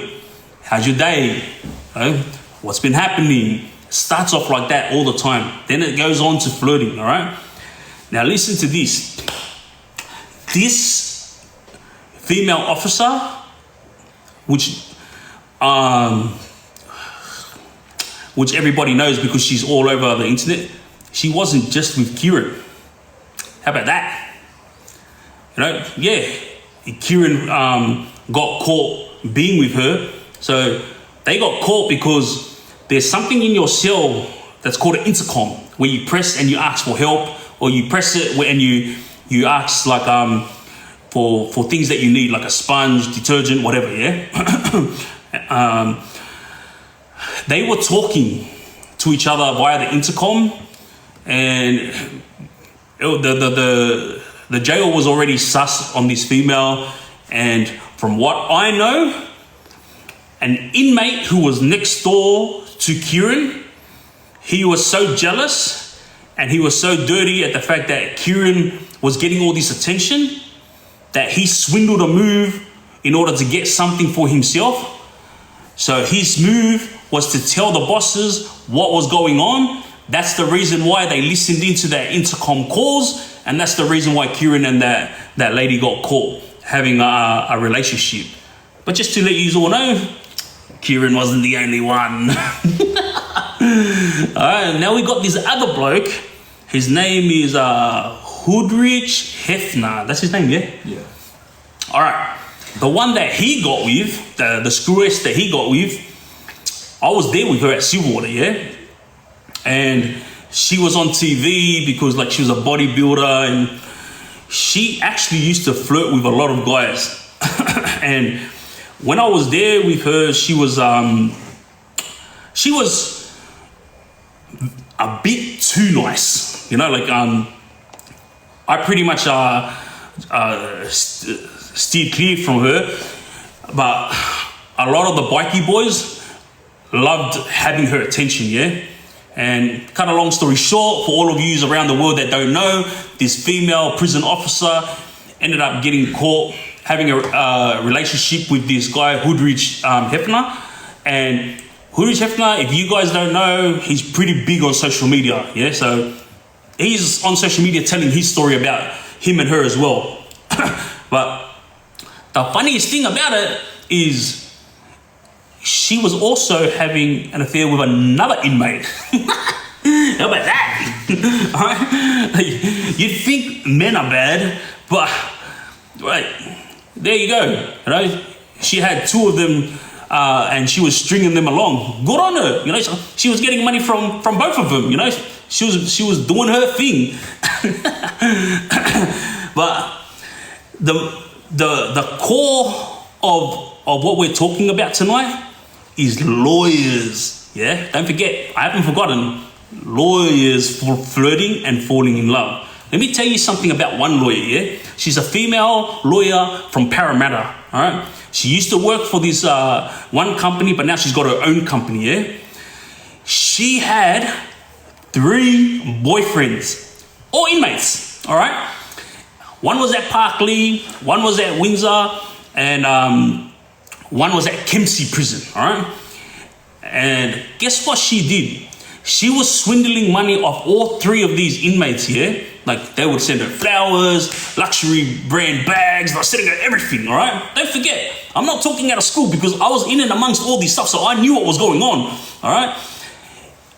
How's your day? What's been happening? Starts off like that all the time. Then it goes on to flirting, all right? Now listen to this. This female officer, which everybody knows because she's all over the internet, she wasn't just with Kieran. How about that? You know, yeah, Kieran got caught being with her. So they got caught because there's something in your cell that's called an intercom, where you press and you ask for help, or you press it and you ask like for things that you need, like a sponge, detergent, whatever, yeah? They were talking to each other via the intercom, and the jail was already sus on this female, and from what I know, an inmate who was next door to Kieran, he was so jealous and he was so dirty at the fact that Kieran was getting all this attention that he swindled a move in order to get something for himself. So his move was to tell the bosses what was going on. That's the reason why they listened into their intercom calls, and that's the reason why Kieran and that lady got caught having a relationship. But just to let you all know, Kieran wasn't the only one. Alright, now we got this other bloke. His name is Hoodrich Hefner. That's his name, yeah? Yeah. Alright, the one that he got with, the screwish that he got with, I was there with her at Silverwater, yeah? And she was on TV because like she was a bodybuilder, and she actually used to flirt with a lot of guys. And when I was there with her, she was a bit too nice, you know, like I pretty much steered clear from her, but a lot of the bikie boys loved having her attention, yeah? And cut a long story short, for all of yous around the world that don't know, this female prison officer ended up getting caught having a relationship with this guy, Hoodrich Hefner. And Hoodrich Hefner, if you guys don't know, he's pretty big on social media, yeah? So he's on social media telling his story about him and her as well. But the funniest thing about it is she was also having an affair with another inmate. How about that? You'd think men are bad, but right, there you go. You know, she had two of them, and she was stringing them along. Good on her. You know, she was getting money from both of them. You know, she was doing her thing. But the core of what we're talking about tonight is lawyers, yeah? Don't forget, I haven't forgotten, lawyers for flirting and falling in love. Let me tell you something about one lawyer, yeah? She's a female lawyer from Parramatta, all right? She used to work for this one company, but now she's got her own company, yeah? She had 3 boyfriends, all inmates, all right? One was at Parkley, one was at Windsor, and one was at Kempsey prison, all right? And guess what she did? She was swindling money off all 3 of these inmates here, Like they would send her flowers, luxury brand bags, they're sending her everything, all right? Don't forget, I'm not talking out of school because I was in and amongst all this stuff, so I knew what was going on, all right?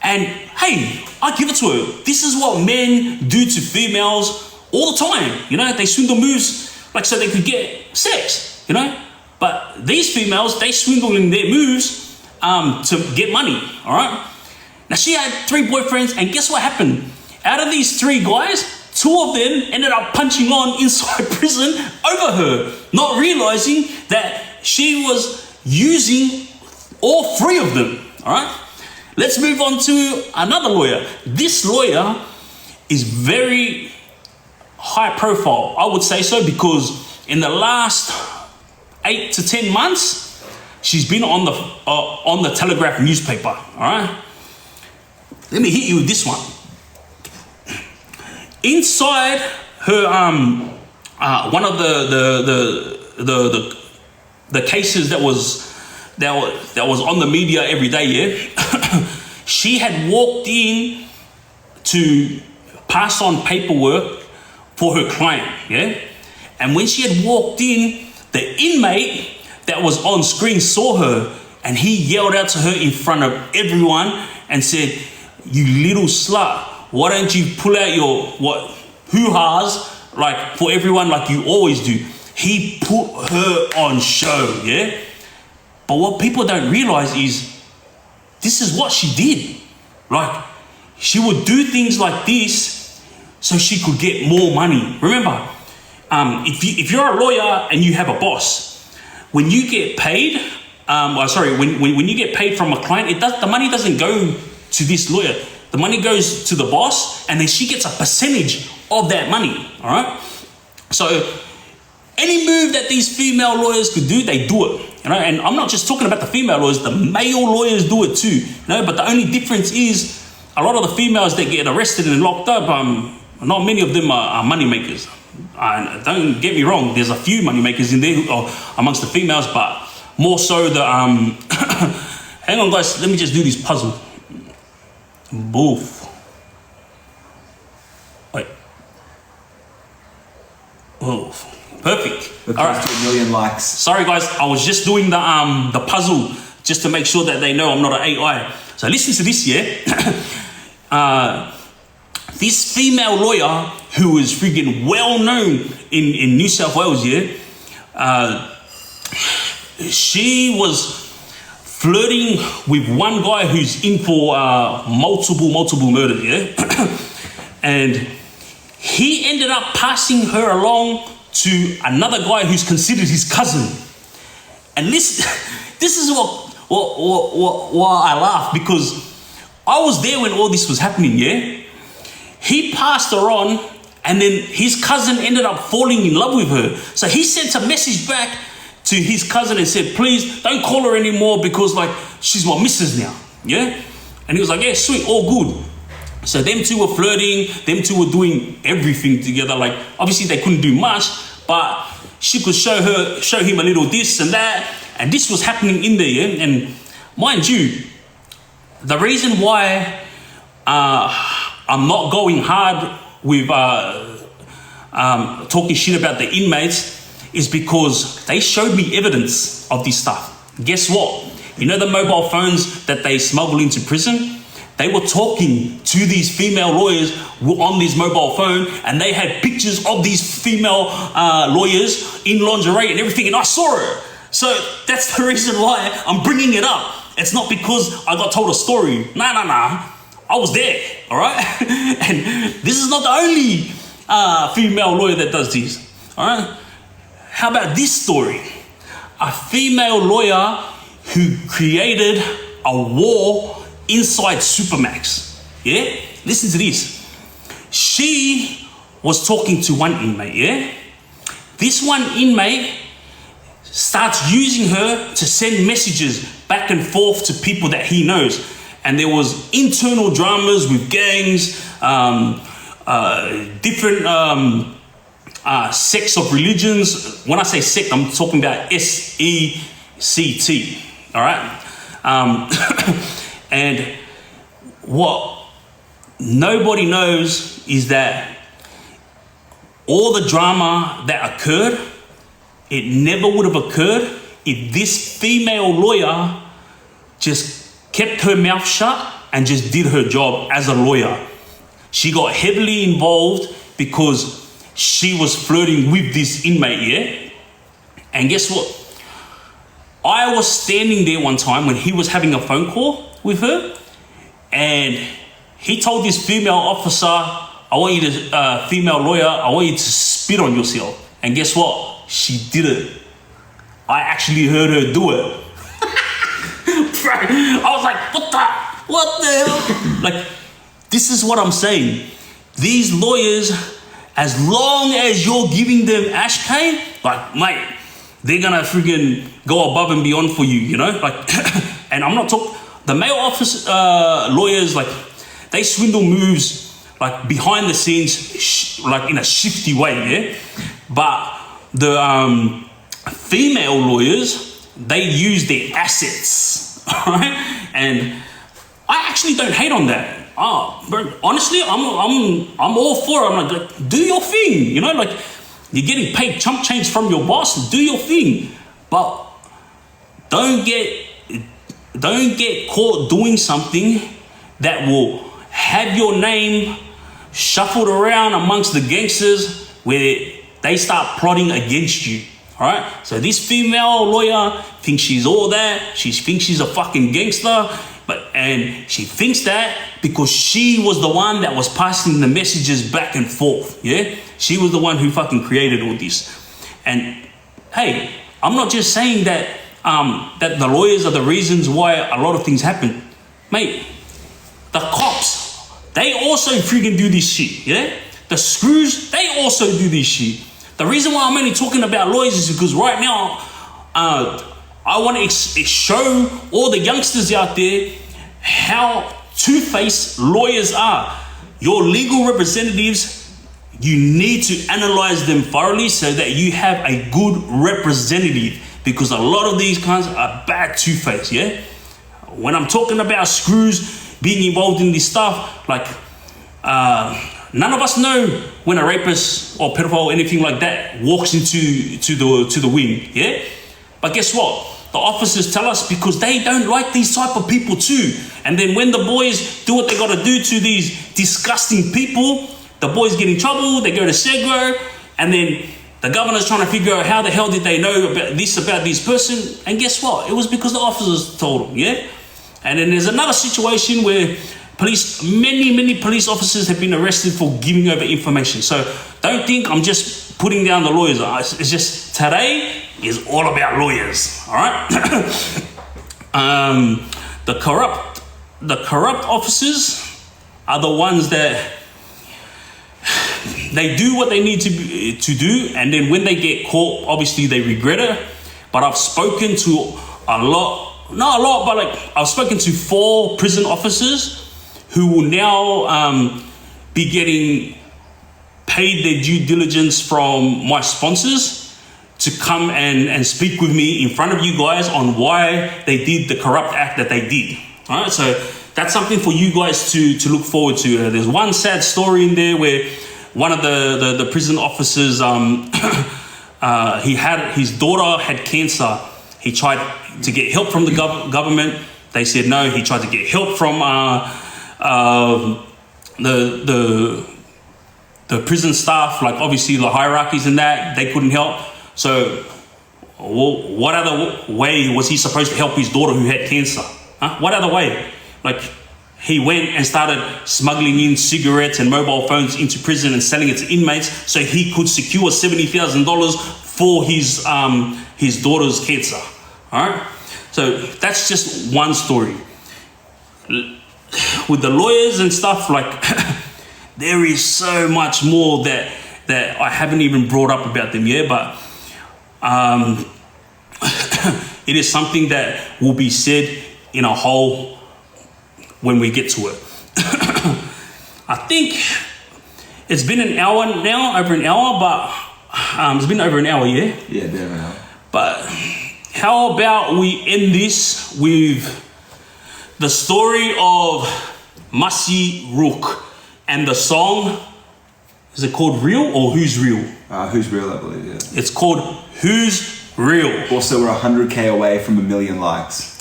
And hey, I give it to her. This is what men do to females all the time, you know? They swindle moves like so they could get sex, you know? But these females, they swindle in their moves to get money, all right? Now she had 3 boyfriends, and guess what happened? Out of these 3 guys, 2 of them ended up punching on inside prison over her, not realizing that she was using all 3 of them, all right? Let's move on to another lawyer. This lawyer is very high profile, I would say so, because in the last 8 to 10 months, she's been on the Telegraph newspaper, all right? Let me hit you with this one. Inside her, one of the cases that was on the media every day, yeah, she had walked in to pass on paperwork for her client, yeah, and when she had walked in, the inmate that was on screen saw her, and he yelled out to her in front of everyone and said, "You little slut, why don't you pull out your hoo-has like for everyone like you always do?" He put her on show, yeah? But what people don't realize is this is what she did. Like, she would do things like this so she could get more money. Remember, if you're a lawyer and you have a boss, when you get paid, when you get paid from a client, the money doesn't go to this lawyer. The money goes to the boss, and then she gets a percentage of that money, all right? So any move that these female lawyers could do, they do it, you know? And I'm not just talking about the female lawyers, the male lawyers do it too, you know? But the only difference is a lot of the females that get arrested and locked up, not many of them are money makers. Don't get me wrong, there's a few money makers in there amongst the females, but more so the, hang on guys, let me just do this puzzle. Boof. Wait. Oh, perfect. All right. To 1 million likes. Sorry guys, I was just doing the puzzle just to make sure that they know I'm not an AI. So listen to this, yeah. This female lawyer who is freaking well known in New South Wales, yeah. She was flirting with one guy who's in for multiple murders, yeah? And he ended up passing her along to another guy who's considered his cousin. And this is what I laugh, because I was there when all this was happening, yeah? He passed her on, and then his cousin ended up falling in love with her. So he sent a message back to his cousin and said, "Please don't call her anymore because like she's my missus now," yeah? And he was like, "Yeah, sweet, all good." So them two were flirting, them two were doing everything together. Like obviously they couldn't do much, but she could show him a little this and that, and this was happening in there, yeah? And mind you, the reason why I'm not going hard with talking shit about the inmates is because they showed me evidence of this stuff. Guess what? You know the mobile phones that they smuggle into prison? They were talking to these female lawyers on this mobile phone, and they had pictures of these female lawyers in lingerie and everything, and I saw it. So that's the reason why I'm bringing it up. It's not because I got told a story. Nah. I was there, all right? And this is not the only female lawyer that does this, all right? How about this story? A female lawyer who created a war inside Supermax, yeah? Listen to this. She was talking to one inmate, yeah? This one inmate starts using her to send messages back and forth to people that he knows. And there was internal dramas with gangs, different sects of religions. When I say sect, I'm talking about SECT, all right? And what nobody knows is that all the drama that occurred, it never would have occurred if this female lawyer just kept her mouth shut and just did her job as a lawyer. She got heavily involved because she was flirting with this inmate, yeah? And guess what? I was standing there one time when he was having a phone call with her, and he told this female officer, I want you to, female lawyer, I want you to spit on yourself. And guess what? She did it. I actually heard her do it. I was like, what the hell? Like, this is what I'm saying. These lawyers, as long as you're giving them ashkay, like, mate, they're gonna freaking go above and beyond for you, you know? Like, and I'm not talking, the male office lawyers, like, they swindle moves, like, behind the scenes, like, in a shifty way, yeah? But the female lawyers, they use their assets, all right? And I actually don't hate on that. Bro, honestly, I'm all for it. I'm like, do your thing, you know? Like, you're getting paid chump change from your boss, do your thing. But don't get caught doing something that will have your name shuffled around amongst the gangsters where they start plotting against you. All right. So this female lawyer thinks she's all that. She thinks she's a fucking gangster, and she thinks that because she was the one that was passing the messages back and forth. Yeah, she was the one who fucking created all this. And hey, I'm not just saying that that the lawyers are the reasons why a lot of things happen, mate. The cops, they also freaking do this shit. Yeah, the screws, they also do this shit. The reason why I'm only talking about lawyers is because right now, I want to show all the youngsters out there how two-faced lawyers are. Your legal representatives, you need to analyze them thoroughly so that you have a good representative, because a lot of these kinds are bad two-faced, yeah? When I'm talking about screws being involved in this stuff, like, none of us know when a rapist or pedophile or anything like that walks into the wing, yeah? But guess what? The officers tell us because they don't like these type of people too. And then when the boys do what they got to do to these disgusting people, the boys get in trouble, they go to Segro, and then the governor's trying to figure out how the hell did they know about this person. And guess what? It was because the officers told them, yeah? And then there's another situation where many police officers have been arrested for giving over information. So don't think I'm just putting down the lawyers. It's just today is all about lawyers, all right? The corrupt officers are the ones that they do what they need to do, and then when they get caught, obviously they regret it. But I've spoken to I've spoken to 4 prison officers who will now be getting paid their due diligence from my sponsors to come and speak with me in front of you guys on why they did the corrupt act that they did. All right, so that's something for you guys to look forward to. There's one sad story in there where one of the prison officers, his daughter had cancer. He tried to get help from the government. They said no. He tried to get help from the prison staff, like obviously the hierarchies and that, they couldn't help. So what other way was he supposed to help his daughter who had cancer? What other way? Like, he went and started smuggling in cigarettes and mobile phones into prison and selling it to inmates so he could secure $70,000 for his daughter's cancer. All right? So that's just one story. With the lawyers and stuff, like, there is so much more that I haven't even brought up about them yet, but it is something that will be said in a whole when we get to it. I think it's been an hour now, over an hour, but it's been over an hour, yeah? Yeah, been an hour. But how about we end this with the story of MASI ROOC and the song Is it called Real or Who's Real? Who's Real, I believe, yeah. It's called Who's Real. Also, we're 100K away from 1 million likes.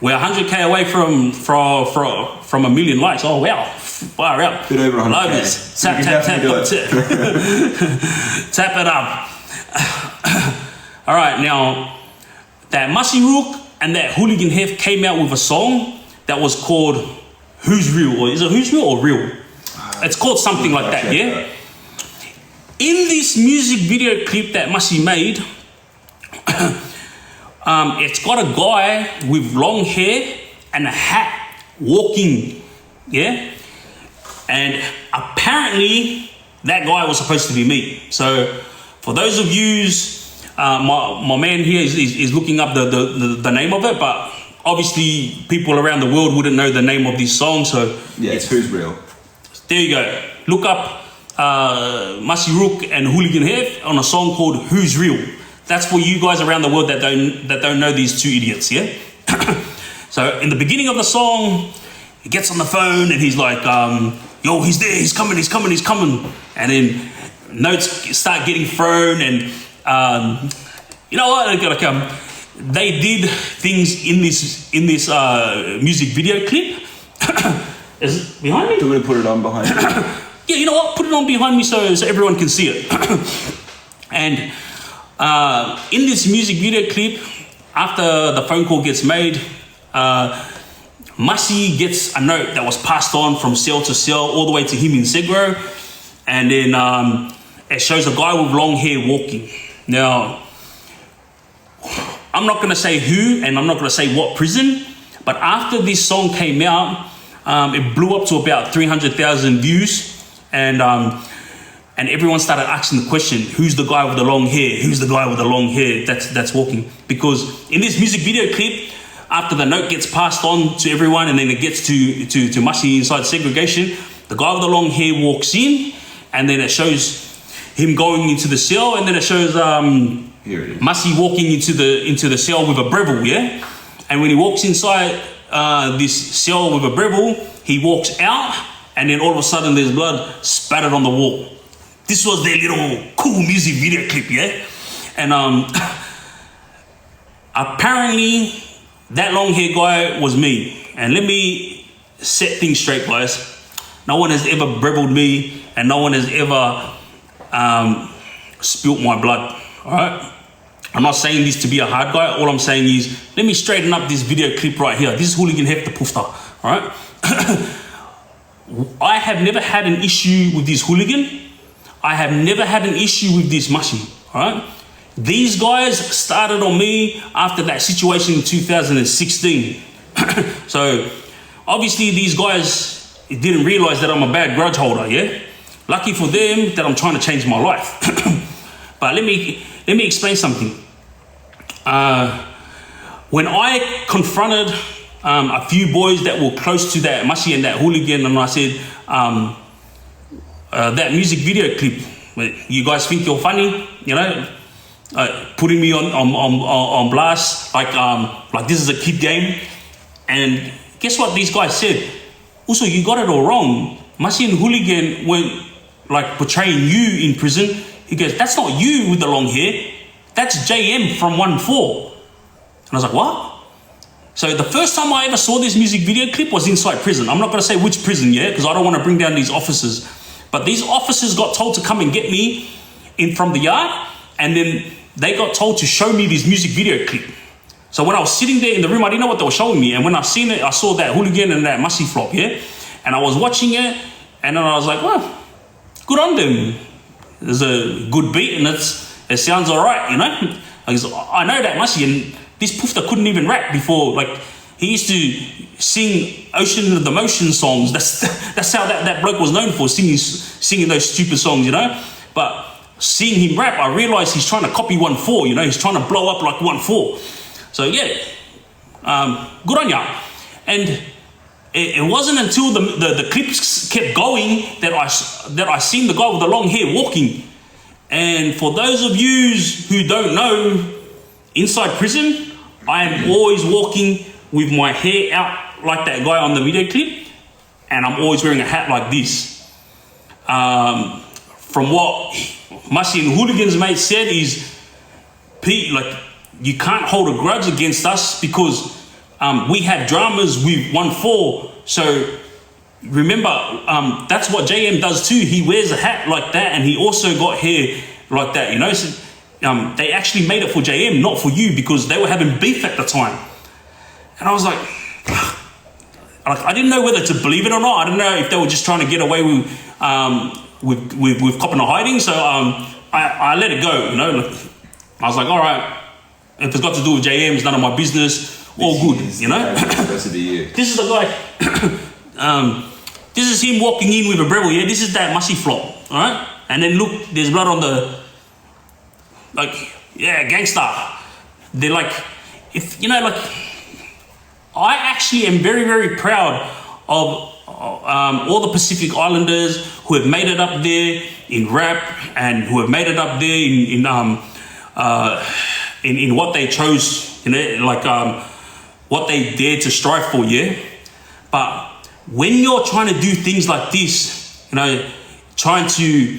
We're 100K away from 1 million likes. Oh, wow. Far out. Bit over 100K. Love this. Tap it up. All right, now, that MASI ROOC and that Hooligan HEF came out with a song that was called Who's Real? Or is it Who's Real or Real? It's called something like that, yeah? In this music video clip that MASI made, it's got a guy with long hair and a hat walking, yeah? And apparently that guy was supposed to be me. So for those of yous, my man here is looking up the name of it, but obviously people around the world wouldn't know the name of this song, so yeah, it's Who's Real. There you go. Look up MASI ROOC and Hooligan HEF on a song called Who's Real. That's for you guys around the world that don't know these two idiots, yeah? So in the beginning of the song, he gets on the phone and he's like, yo, he's there, he's coming. And then notes start getting thrown and you know what? They did things in this music video clip. Is it behind me? Do you want to put it on behind you? Yeah, you know what? Put it on behind me so everyone can see it. And in this music video clip, after the phone call gets made, MASI gets a note that was passed on from cell to cell all the way to him in Segro. And then it shows a guy with long hair walking. Now, I'm not going to say who and I'm not going to say what prison, but after this song came out, it blew up to about 300,000 views, and everyone started asking the question, who's the guy with the long hair? Who's the guy with the long hair that's walking? Because in this music video clip, after the note gets passed on to everyone and then it gets to MASI inside segregation, the guy with the long hair walks in, and then it shows him going into the cell, and then it shows MASI walking into the cell with a Breville, yeah? And when he walks inside this cell with a Breville, he walks out, and then all of a sudden there's blood spattered on the wall. This was their little cool music video clip, yeah? And apparently that long hair guy was me. And let me set things straight, guys. No one has ever Brevilled me, and no one has ever spilt my blood, all right? I'm not saying this to be a hard guy. All I'm saying is, let me straighten up this video clip right here. This is Hooligan HEF the Poofta, all right? I have never had an issue with this hooligan. I have never had an issue with this MASI, all right? These guys started on me after that situation in 2016. So obviously these guys didn't realize that I'm a bad grudge holder, yeah? Lucky for them that I'm trying to change my life. But let me explain something. When I confronted a few boys that were close to that MASI and that hooligan, and I said, that music video clip, you guys think you're funny, you know, putting me on blast, like this is a kid game. And guess what these guys said? Also, you got it all wrong. MASI and hooligan weren't like portraying you in prison. He goes, that's not you with the long hair. That's JM from 1-4. And I was like, what? So the first time I ever saw this music video clip was inside prison. I'm not going to say which prison yet, because I don't want to bring down these officers. But these officers got told to come and get me in from the yard, and then they got told to show me this music video clip. So when I was sitting there in the room, I didn't know what they were showing me. And when I seen it, I saw that hooligan and that MASI flop, yeah? And I was watching it, and then I was like, well, good on them. There's a good beat, and it sounds all right, you know? I know that MASI, and this Poofta couldn't even rap before. Like, he used to sing Ocean of the Motion songs. That's how that bloke was known for, singing those stupid songs, you know? But seeing him rap, I realized he's trying to copy 1-4, you know? He's trying to blow up like 1-4. So yeah, good on ya. And it wasn't until the clips kept going that I seen the guy with the long hair walking. And for those of you who don't know, inside prison, I am always walking with my hair out like that guy on the video clip, and I'm always wearing a hat like this. from what MASI and Hooligans mate said is, Pete, like, you can't hold a grudge against us because we had dramas with 1-4. So remember, that's what JM does too. He wears a hat like that, and he also got hair like that, you know. So, they actually made it for JM, not for you, because they were having beef at the time. And I was like, I didn't know whether to believe it or not. I didn't know if they were just trying to get away with copping or hiding. So I let it go, you know. Like, I was like, all right, if it's got to do with JM, it's none of my business. All good, you know. Supposed to be you. This is the guy. This is him walking in with a Breville. Yeah, this is that MASI flop. All right, and then look, there's blood on the. Like, yeah, gangster. They're like, if you know, like, I actually am very, very proud of all the Pacific Islanders who have made it up there in rap and who have made it up there in what they chose, you know, like what they dared to strive for, yeah. But when you're trying to do things like this, you know, trying to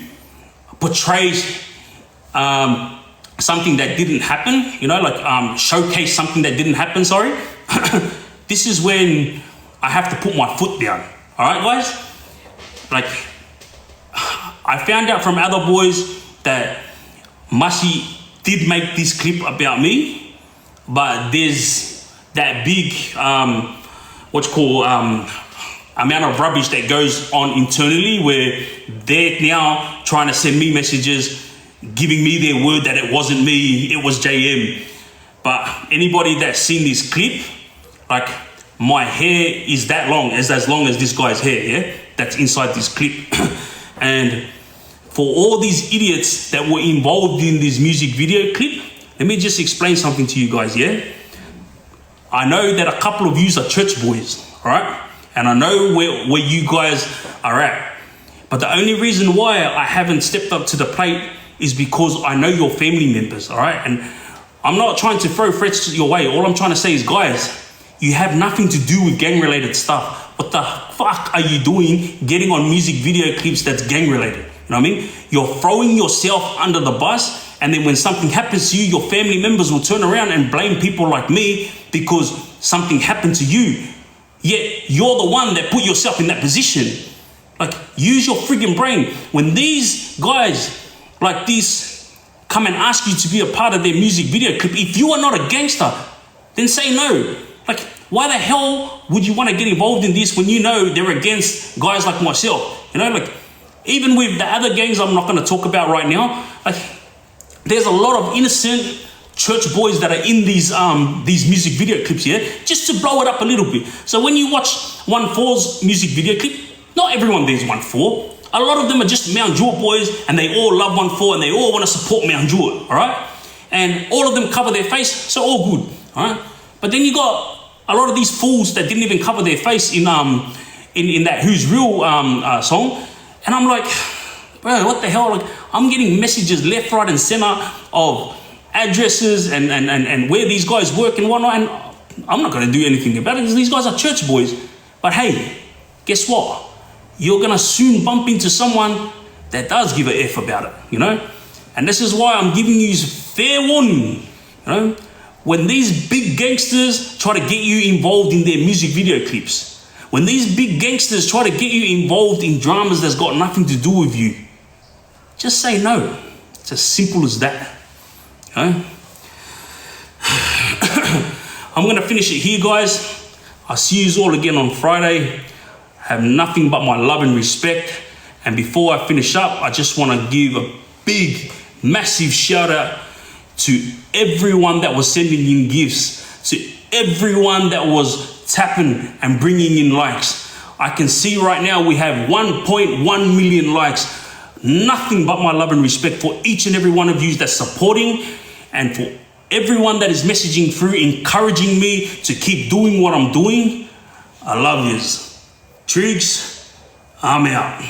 portray something that didn't happen, you know, like showcase something that didn't happen, sorry. This is when I have to put my foot down. All right, guys? Like, I found out from other boys that MASI did make this clip about me, but there's that big, amount of rubbish that goes on internally where they're now trying to send me messages giving me their word that it wasn't me, it was JM. But anybody that's seen this clip, like, my hair is that long as long as this guy's hair, yeah? That's inside this clip. And for all these idiots that were involved in this music video clip, let me just explain something to you guys, yeah? I know that a couple of yous are church boys, all right? And I know where you guys are at. But the only reason why I haven't stepped up to the plate is because I know your family members, all right? And I'm not trying to throw threats your way. All I'm trying to say is, guys, you have nothing to do with gang-related stuff. What the fuck are you doing getting on music video clips that's gang-related? You know what I mean? You're throwing yourself under the bus, and then when something happens to you, your family members will turn around and blame people like me because something happened to you. Yet you're the one that put yourself in that position. Like, use your friggin' brain. When these guys like this come and ask you to be a part of their music video clip, if you are not a gangster, then say no. Like, why the hell would you want to get involved in this when you know they're against guys like myself? You know, like, even with the other gangs I'm not going to talk about right now, like, there's a lot of innocent church boys that are in these music video clips, yeah, just to blow it up a little bit. So when you watch 1-4's music video clip, not everyone there's 1-4. A lot of them are just Mount Druitt boys, and they all love 1-4, and they all want to support Mount Druitt, all right? And all of them cover their face, so all good, all right? But then you got a lot of these fools that didn't even cover their face in that Who's Real song, and I'm like, bro, what the hell? Like, I'm getting messages left, right, and center of addresses and where these guys work and whatnot, and I'm not going to do anything about it because these guys are church boys. But hey, guess what? You're going to soon bump into someone that does give a F about it, you know? And this is why I'm giving you fair warning, you know? When these big gangsters try to get you involved in their music video clips, when these big gangsters try to get you involved in dramas that's got nothing to do with you, just say no. It's as simple as that. You know? I'm going to finish it here, guys. I'll see you all again on Friday. Have nothing but my love and respect. And before I finish up, I just want to give a big, massive shout out to everyone that was sending in gifts, to everyone that was tapping and bringing in likes. I can see right now we have 1.1 million likes. Nothing but my love and respect for each and every one of you that's supporting, and for everyone that is messaging through, encouraging me to keep doing what I'm doing. I love yous. TRIGGZ, I'm out.